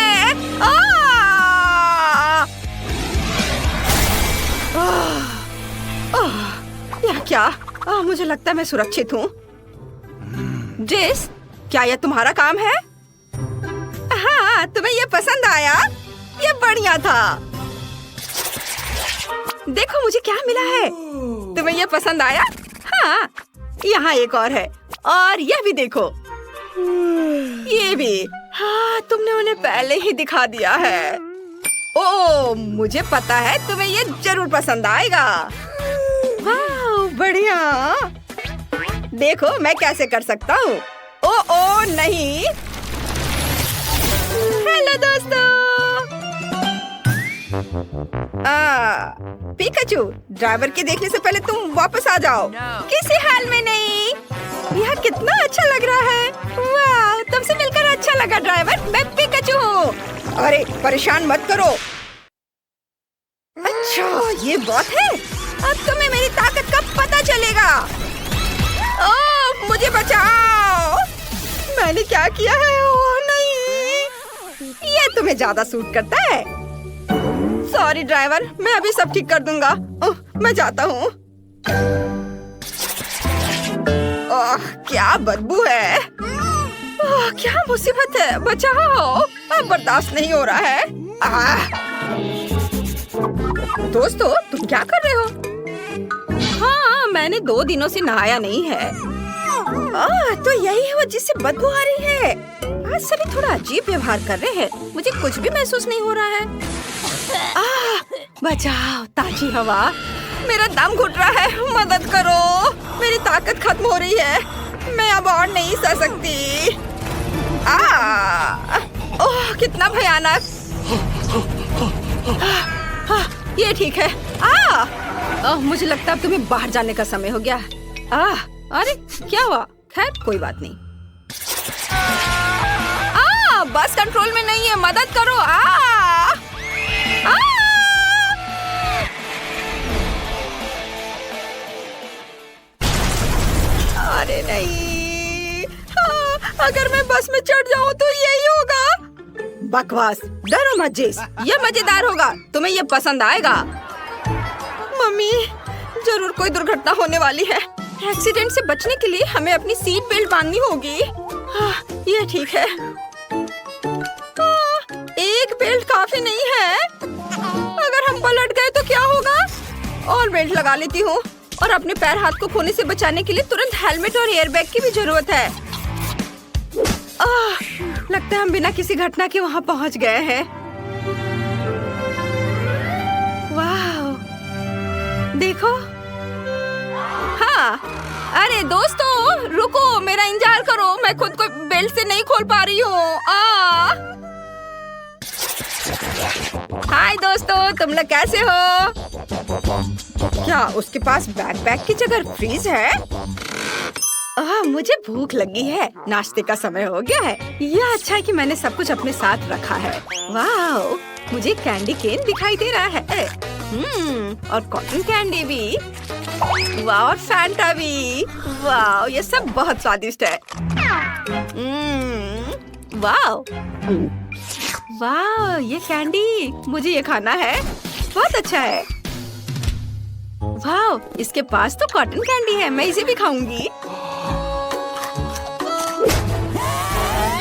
यह क्या? मुझे लगता है मैं सुरक्षित हूँ। जेस, क्या यह तुम्हारा काम है? हाँ, तुम्हें यह पसंद आया? यह बढ़िया था। देखो मुझे क्या मिला है। तुम्हें यह पसंद आया? हाँ, यहाँ एक और है, और यह भी देखो। ये भी। हाँ, तुमने उन्हें पहले ही दिखा दिया है। ओह, मुझे पता है तुम्हें ये जरूर पसंद आएगा। वाह, बढ़िया। देखो मैं कैसे कर सकता हूँ। ओ नहीं। हेलो दोस्तों। पिकाचू, ड्राइवर के देखने से पहले तुम वापस आ जाओ। किसी हाल में नहीं। यह कितना अच्छा लग रहा है। वाह, तुमसे मिलकर अच्छा लगा ड्राइवर। मैं पिकाचू हूँ। अरे परेशान मत करो। अच्छा, ये बात है। अब तुम्हें मेरी ताकत का पता चलेगा। ओह, मुझे बचाओ। मैंने क्या किया है? ओह नहीं, ये तुम्हें ज्यादा सूट करता है। सॉरी ड्राइवर, मैं अभी सब ठीक कर दूंगा। ओह, मैं जाता हूँ। ओह, क्या बदबू है। ओह, क्या मुसीबत है। बचाओ, अब बर्दाश्त नहीं हो रहा है। दोस्तों, तुम क्या कर रहे हो? हाँ, मैंने 2 दिनों से नहाया नहीं है। तो यही है वो जिससे बदबू आ रही है। आज सभी थोड़ा अजीब व्यवहार कर रहे हैं। मुझे कुछ भी महसूस नहीं हो रहा है। बचाओ, ताजी हवा। मेरा दम घुट रहा है। मदद करो, मेरी ताकत खत्म हो रही है। मैं अब और नहीं सह सकती। ओह, कितना भयानक। ये ठीक है। मुझे लगता है अब तुम्हें बाहर जाने का समय हो गया। अरे क्या हुआ? खैर कोई बात नहीं। बस कंट्रोल में नहीं है। मदद करो। अरे नहीं। अगर मैं बस में चढ़ जाऊं तो यही होगा। बकवास, डरो मत जेस। ये मजेदार होगा। तुम्हें ये पसंद आएगा। मम्मी, जरूर कोई दुर्घटना होने वाली है। एक्सीडेंट से बचने के लिए हमें अपनी सीट बेल्ट बांधनी होगी। ये ठीक है। एक बेल्ट काफी नहीं है। अगर हम पलट गए तो क्या होगा? और बेल्ट लगा लेती हूँ। और अपने पैर हाथ को खोने से बचाने के लिए तुरंत हेलमेट और एयरबैग की भी जरूरत है। लगता है हम बिना किसी घटना के वहाँ पहुँच गए हैं। वाह, देखो। हाँ, अरे दोस्तों रुको, मेरा इंतजार करो। मैं खुद को बेल्ट से नहीं खोल पा रही हूँ। हाय दोस्तों, तुम लोग कैसे हो? क्या उसके पास बैकपैक की जगह फ्रीज है? मुझे भूख लगी है। नाश्ते का समय हो गया है। यह अच्छा है कि मैंने सब कुछ अपने साथ रखा है। वाह, मुझे कैंडी केन दिखाई दे रहा है। और कॉटन कैंडी भी। वाह, और फैंटा भी। वाह, ये सब बहुत स्वादिष्ट है। वाह वाह, ये कैंडी, मुझे ये खाना है। बहुत अच्छा है। वाह, इसके पास तो कॉटन कैंडी है। मैं इसे भी खाऊंगी।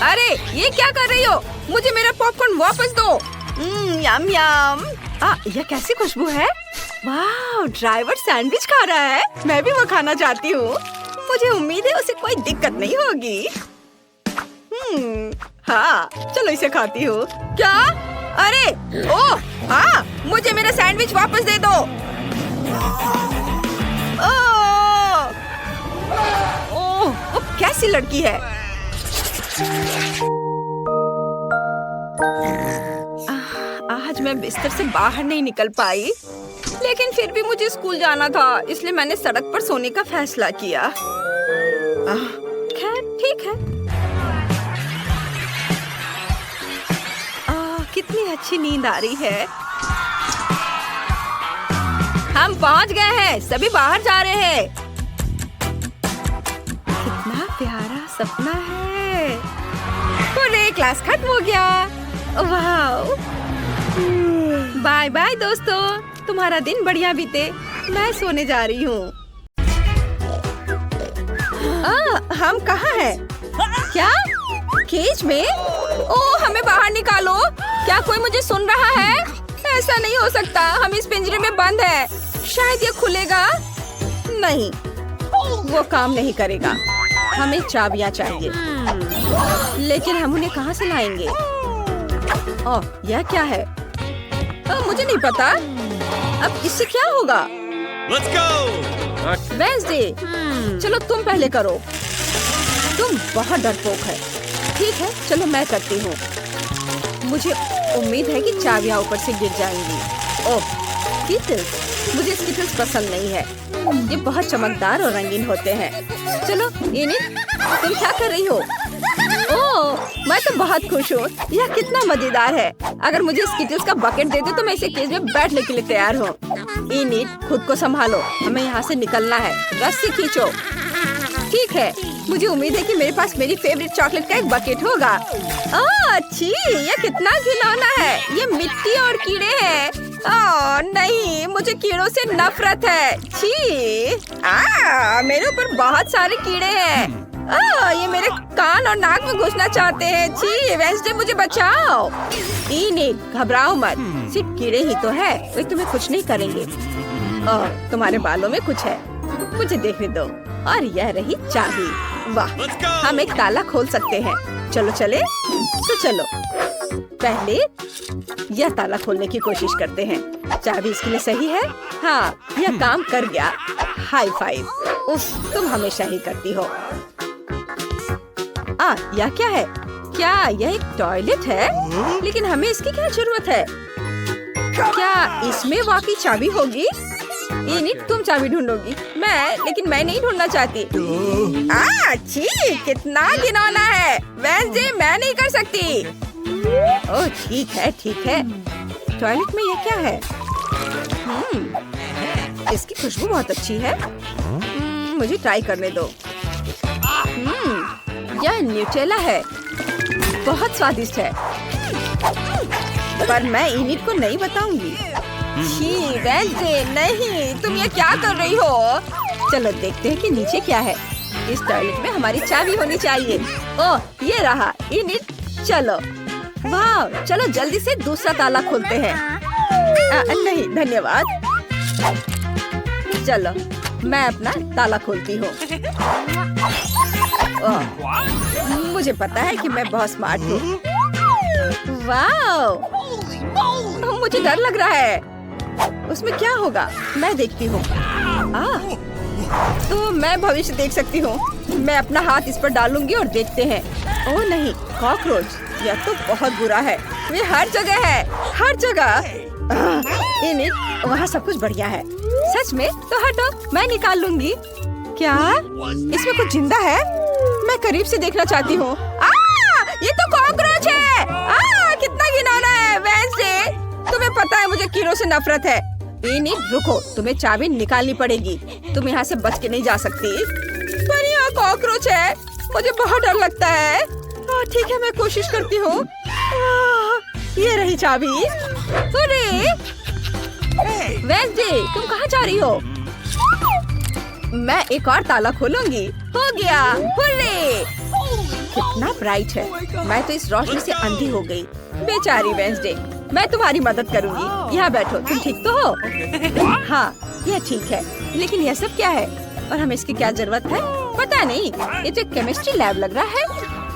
अरे ये क्या कर रही हो? मुझे मेरा पॉपकॉर्न वापस दो। यम यम। यह कैसी खुशबू है? वाह, ड्राइवर सैंडविच खा रहा है। मैं भी वो खाना चाहती हूँ। मुझे उम्मीद है उसे कोई दिक्कत नहीं होगी। हाँ, चलो इसे खाती हूँ। क्या? अरे, ओह, हाँ, मुझे मेरा सैंडविच वापस दे दो। ओह, वो कैसी लड़की है? आज मैं बिस्तर से बाहर नहीं निकल पाई, लेकिन फिर भी मुझे स्कूल जाना था, इसलिए मैंने सड़क पर सोने का फैसला किया। खैर, ठीक है। कितनी अच्छी नींद आ रही है। हम पहुंच गए हैं, सभी बाहर जा रहे हैं। कितना प्यारा सपना है। पूरे क्लास खत्म हो गया। वाह, बाय बाय दोस्तों, तुम्हारा दिन बढ़िया बीते। मैं सोने जा रही हूँ। हम कहाँ हैं? क्या? केज में? ओह, हमें बाहर निकालो। क्या कोई मुझे सुन रहा है? ऐसा नहीं हो सकता, हम इस पिंजरे में बंद है। शायद ये खुलेगा। नहीं, वो काम नहीं करेगा। हमें चाबियां चाहिए, लेकिन हम उन्हें कहाँ से लाएंगे? ओह, यह क्या है? मुझे नहीं पता। अब इससे क्या होगा? Let's go! वेंसडे, चलो तुम पहले करो। तुम बहुत डरपोक है। ठीक है, चलो मैं करती हूँ। मुझे उम्मीद है कि चाबियां ऊपर से गिर जाएंगी। ओह, स्किटल्स। मुझे स्किटल्स पसंद नहीं है। ये बहुत चमकदार और रंगीन होते हैं। चलो, इनिट, तुम क्या कर रही हो? ओह, मैं तो बहुत खुश हूँ। यह कितना मजेदार है। अगर मुझे स्किटल्स का बकेट दे दो तो मैं इसे केज में बैठने के लिए तैयार हूँ। इनिट, खुद को संभालो, हमें यहाँ से निकलना है। रस्सी खींचो। ठीक है, मुझे उम्मीद है कि मेरे पास मेरी फेवरेट चॉकलेट का एक बकेट होगा। अच्छी, ये कितना घिनौना है। ये मिट्टी और कीड़े हैं। ओह नहीं, मुझे कीड़ों से नफरत है। छी, मेरे ऊपर बहुत सारे कीड़े हैं। ये मेरे कान और नाक में घुसना चाहते हैं। छी, वेंसडे मुझे बचाओ। इनिट, घबराओ मत, सिर्फ कीड़े ही तो है, वे तुम्हें कुछ नहीं करेंगे। और तुम्हारे बालों में कुछ है, मुझे देखने दो। और यह रही चाबी। वाह, हम एक ताला खोल सकते हैं। चलो चले, तो चलो पहले यह ताला खोलने की कोशिश करते हैं। चाबी इसके लिए सही है। हाँ, यह काम कर गया। High five. उफ, तुम हमेशा ही करती हो। यह क्या है? क्या यह एक टॉयलेट है? लेकिन हमें इसकी क्या जरूरत है? क्या इसमें वाकई चाबी होगी? इनिट, तुम चाबी ढूंढोगी। लेकिन मैं नहीं ढूंढना चाहती। छी, कितना घिनौना है। वेंसडे, मैं नहीं कर सकती। ओह, ठीक है, ठीक है। टॉयलेट में ये क्या है? इसकी खुशबू बहुत अच्छी है। मुझे ट्राई करने दो। यह न्यूटेला है, बहुत स्वादिष्ट है, पर मैं इनिट को नहीं बताऊंगी। छी, वेंसडे, नहीं, तुम ये क्या कर रही हो? चलो देखते हैं कि नीचे क्या है। इस टॉयलेट में हमारी चाबी होनी चाहिए। ओह, ये रहा। इनिट, चलो। वाह, चलो जल्दी से दूसरा ताला खोलते हैं। नहीं, धन्यवाद। चलो, मैं अपना ताला खोलती हूँ। मुझे पता है कि मैं बहुत स्मार्ट हूँ। वाह, मुझे डर लग रहा है। उसमें क्या होगा? मैं देखती हूँ। तो मैं भविष्य देख सकती हूँ। मैं अपना हाथ इस पर डालूंगी और देखते हैं। ओह नहीं, कॉकरोच। यह तो बहुत बुरा है। वे हर जगह है, हर जगह। इनिट, वहाँ सब कुछ बढ़िया है। सच में? तो हटो, मैं निकाल लूंगी। क्या इसमें कुछ जिंदा है? मैं करीब से देखना चाहती हूँ। ये तो कॉकरोच है। कितना घिनौना है। वेंसडे, तुम्हें पता है मुझे कीड़ों से नफरत है। इनिट, रुको, तुम्हें चाबी निकालनी पड़ेगी। तुम यहाँ से बच के नहीं जा सकती। पर यहाँ कॉकरोच है, मुझे बहुत डर लगता है। ठीक है, मैं कोशिश करती हूँ। ये रही चाबी। अरे वेंसडे, तुम कहाँ जा रही हो? मैं एक और ताला खोलूंगी। हो गया, हुर्रे! कितना ब्राइट है। मैं तो इस रोशनी से अंधी हो गई। बेचारी वेंसडे, मैं तुम्हारी मदद करूंगी। यहाँ बैठो, तुम ठीक तो हो? हाँ, यह ठीक है, लेकिन यह सब क्या है और हमें इसकी क्या जरूरत है? पता नहीं, ये तो केमिस्ट्री लैब लग रहा है।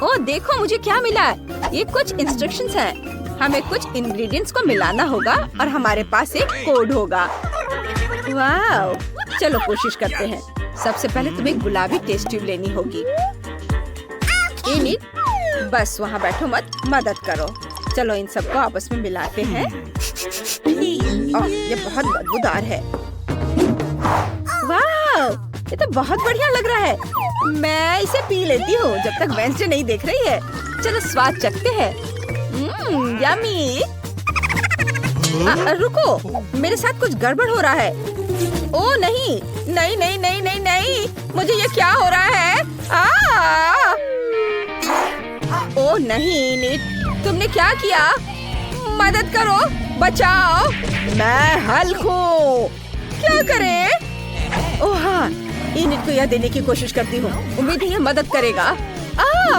ओह देखो, मुझे क्या मिला। ये कुछ इंस्ट्रक्शंस हैं। हमें कुछ इंग्रेडिएंट्स को मिलाना होगा और हमारे पास एक कोड होगा। वाह, चलो कोशिश करते हैं। सबसे पहले तुम्हें गुलाबी टेस्ट ट्यूब लेनी होगी। इनिट, बस वहाँ बैठो मत, मदद करो। चलो इन सबको आपस में मिलाते हैं। ओह, ये बहुत बदबूदार है। वाह, ये तो बहुत बढ़िया लग रहा है। मैं इसे पी लेती हूँ जब तक वेंसडे नहीं देख रही है। चलो स्वाद चखते हैं। यम्मी। रुको, मेरे साथ कुछ गड़बड़ हो रहा है। ओह नहीं, नहीं नहीं नहीं नहीं नहीं, मुझे ये क्या हो रहा है? ओह नहीं निट, तुमने क्या किया? मदद करो, बचाओ, मैं हल्क हूँ। क्या करें? ओह हाँ, इनिट को यह देने की कोशिश करती हूँ। उम्मीद है यह मदद करेगा।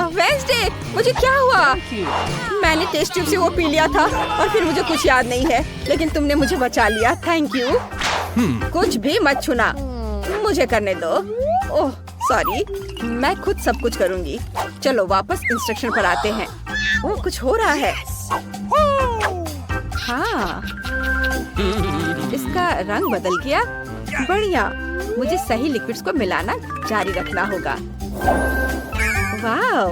वेंसडे, मुझे क्या हुआ? मैंने टेस्ट ट्यूब से वो पी लिया था और फिर मुझे कुछ याद नहीं है, लेकिन तुमने मुझे बचा लिया। Thank you. कुछ भी मत छूना, मुझे करने दो। ओह सॉरी, मैं खुद सब कुछ करूँगी। चलो वापस इंस्ट्रक्शन पर आते हैं। ओह कुछ हो रहा है। हाँ, इसका रंग बदल गया। बढ़िया, मुझे सही लिक्विड्स को मिलाना जारी रखना होगा। वाव,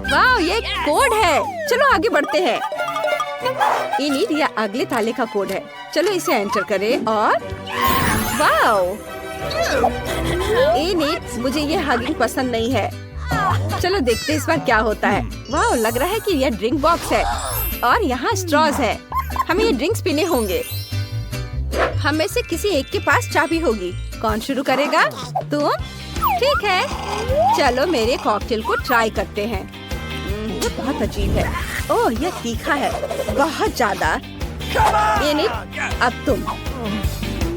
वाव, ये कोड है। चलो आगे बढ़ते हैं। इनिट, यह अगले ताले का कोड है। चलो इसे एंटर करें और वाव, इनिट, मुझे ये हगिंग पसंद नहीं है। चलो देखते हैं इस बार क्या होता है। वाव, लग रहा है कि यह ड्रिंक बॉक्स है और यहाँ स्ट्रॉज है। हमें ये ड्रिंक्स पीने होंगे। हम में से किसी एक के पास चाबी होगी। कौन शुरू करेगा? तुम? ठीक है, चलो मेरे कॉकटेल को ट्राई करते हैं। ये बहुत अजीब है। ओह यह तीखा है, बहुत ज्यादा। अब तुम।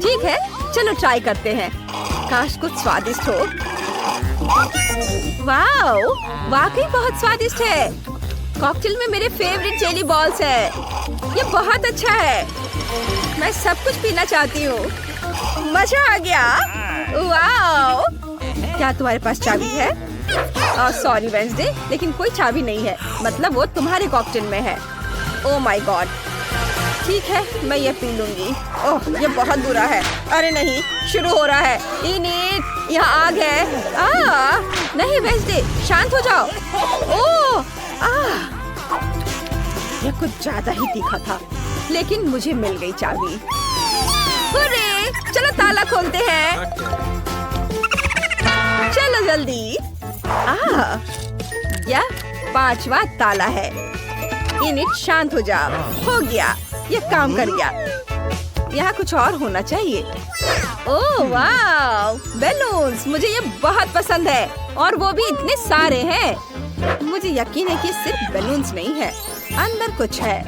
ठीक है, चलो ट्राई करते हैं। काश कुछ स्वादिष्ट हो। वाओ, वाकई बहुत स्वादिष्ट है। कॉकटेल में मेरे फेवरेट जेली बॉल्स है। ये बहुत अच्छा है। मैं सब कुछ पीना चाहती हूँ। मजा आ गया। वाओ, क्या तुम्हारे पास चाबी है? सॉरी वेंसडे, लेकिन कोई चाबी नहीं है। मतलब वो तुम्हारे कॉकटेल में है। Oh my God. ठीक है, मैं ये पी लूंगी। ओह ये बहुत बुरा है। अरे नहीं, शुरू हो रहा है। इनिट, यहाँ आग है। नहीं वेंसडे, शांत हो जाओ। ओह ये कुछ ज्यादा ही तीखा था, लेकिन मुझे मिल गई चाबी। हुर्रे, चलो ताला खोलते हैं। चलो जल्दी। यह 5वां ताला है। इनिट, शांत हो जाओ। हो गया, ये काम कर गया। यहाँ कुछ और होना चाहिए। ओह वाव, बैलून्स, मुझे ये बहुत पसंद है और वो भी इतने सारे हैं। मुझे यकीन है कि सिर्फ बैलून्स नहीं है, अंदर कुछ है।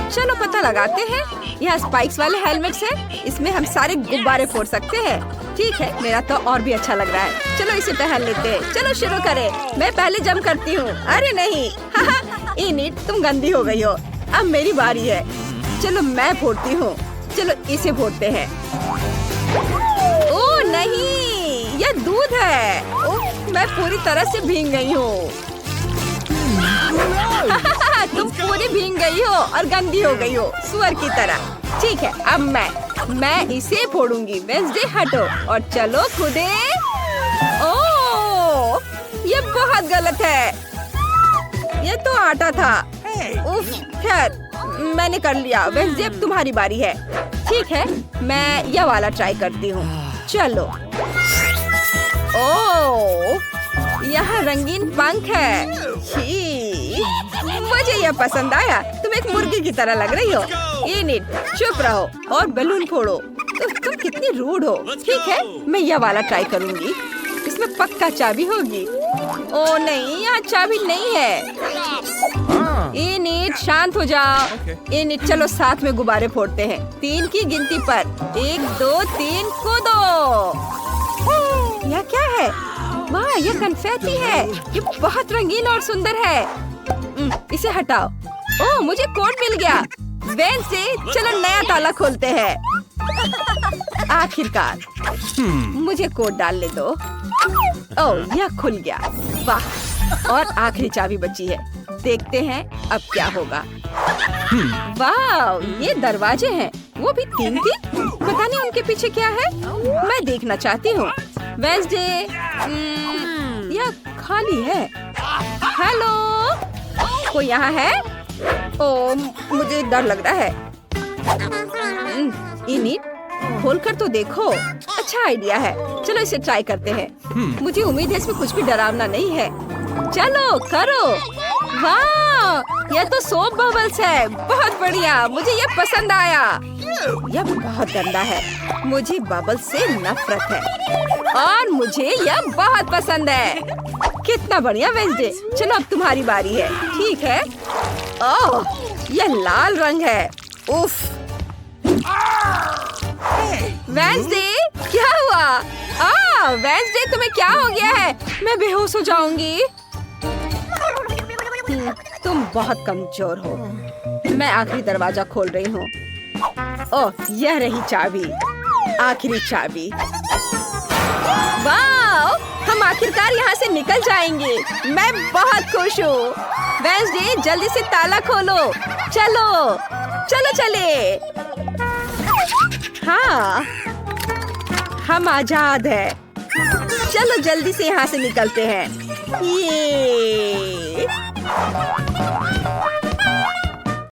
चलो पता लगाते हैं। यहाँ स्पाइक्स वाले हेलमेट्स हैं। इसमें हम सारे गुब्बारे फोड़ सकते हैं। ठीक है, मेरा तो और भी अच्छा लग रहा है। चलो इसे पहन लेते हैं। चलो शुरू करें। मैं पहले जंप करती हूँ। अरे नहीं। इनिट, तुम गंदी हो गई हो। अब मेरी बारी है। चलो मैं फोड़ती हूँ। चलो इसे फोड़ते हैं। ओह नहीं, यह दूध है। ओह, मैं पूरी तरह से भीग गई हूँ। तुम पूरी भीग गई हो और गंदी हो गई हो, सुअर की तरह। ठीक है, अब मैं इसे फोड़ूंगी। वेंसडे हटो और चलो खुदे। ओह, ये बहुत गलत है। ये तो आटा था। उफ, खैर मैंने कर लिया। वेंसडे, अब तुम्हारी बारी है। ठीक है, मैं यह वाला ट्राई करती हूँ। चलो। ओह, यहाँ रंगीन पंख है। मुझे यह पसंद आया। तुम एक मुर्गी की तरह लग रही हो। इनिट, चुप रहो और बैलून फोड़ो। तुम कितनी रूड हो। ठीक है, मैं यह वाला ट्राई करूंगी। इसमें पक्का चाबी होगी। ओह नहीं, यहाँ चाबी नहीं है। इनिट, शांत हो जाओ। इनिट, चलो साथ में गुब्बारे फोड़ते हैं। 3 की गिनती पर। 1 2 3, कूदो। यह क्या है? वाह, यह कन्फेटी है। ये बहुत रंगीन और सुंदर है। इसे हटाओ। ओह, मुझे कोड मिल गया। वेंसडे, चलो नया ताला खोलते हैं। आखिरकार मुझे कोड डालने दो। ओह, यह खुल गया। वाह, और आखिरी चाबी बची है। देखते हैं अब क्या होगा। वाह, ये दरवाजे हैं, वो भी 3-3। पता नहीं उनके पीछे क्या है, मैं देखना चाहती हूँ। वेंसडे, यह खाली है। हेलो, कोई यहाँ है? ओह, मुझे डर लग रहा है। इनिट, खोलकर तो देखो। अच्छा आइडिया है, चलो इसे ट्राई करते हैं। मुझे उम्मीद है इसमें कुछ भी डरावना नहीं है। चलो करो। वाह, यह तो सोप बबल्स है। बहुत बढ़िया, मुझे यह पसंद आया। यह बहुत गंदा है, मुझे बबल्स से नफरत है। और मुझे यह बहुत पसंद है। कितना बढ़िया वेंसडे, चलो अब तुम्हारी बारी है। ठीक है। ओह, यह लाल रंग है। उफ। वेंसडे, क्या हुआ? वेंसडे, तुम्हें क्या हो गया है? मैं बेहोश हो जाऊंगी। तुम बहुत कमजोर हो। मैं आखिरी दरवाजा खोल रही हूँ। ओह, यह रही चाबी, आखिरी चाबी। वाह, हम आखिरकार यहाँ से निकल जाएंगे। मैं बहुत खुश हूँ। वेंसडे, जल्दी से ताला खोलो। चलो चलो चले। हाँ, हम आजाद हैं। चलो जल्दी से यहाँ से निकलते हैं। ये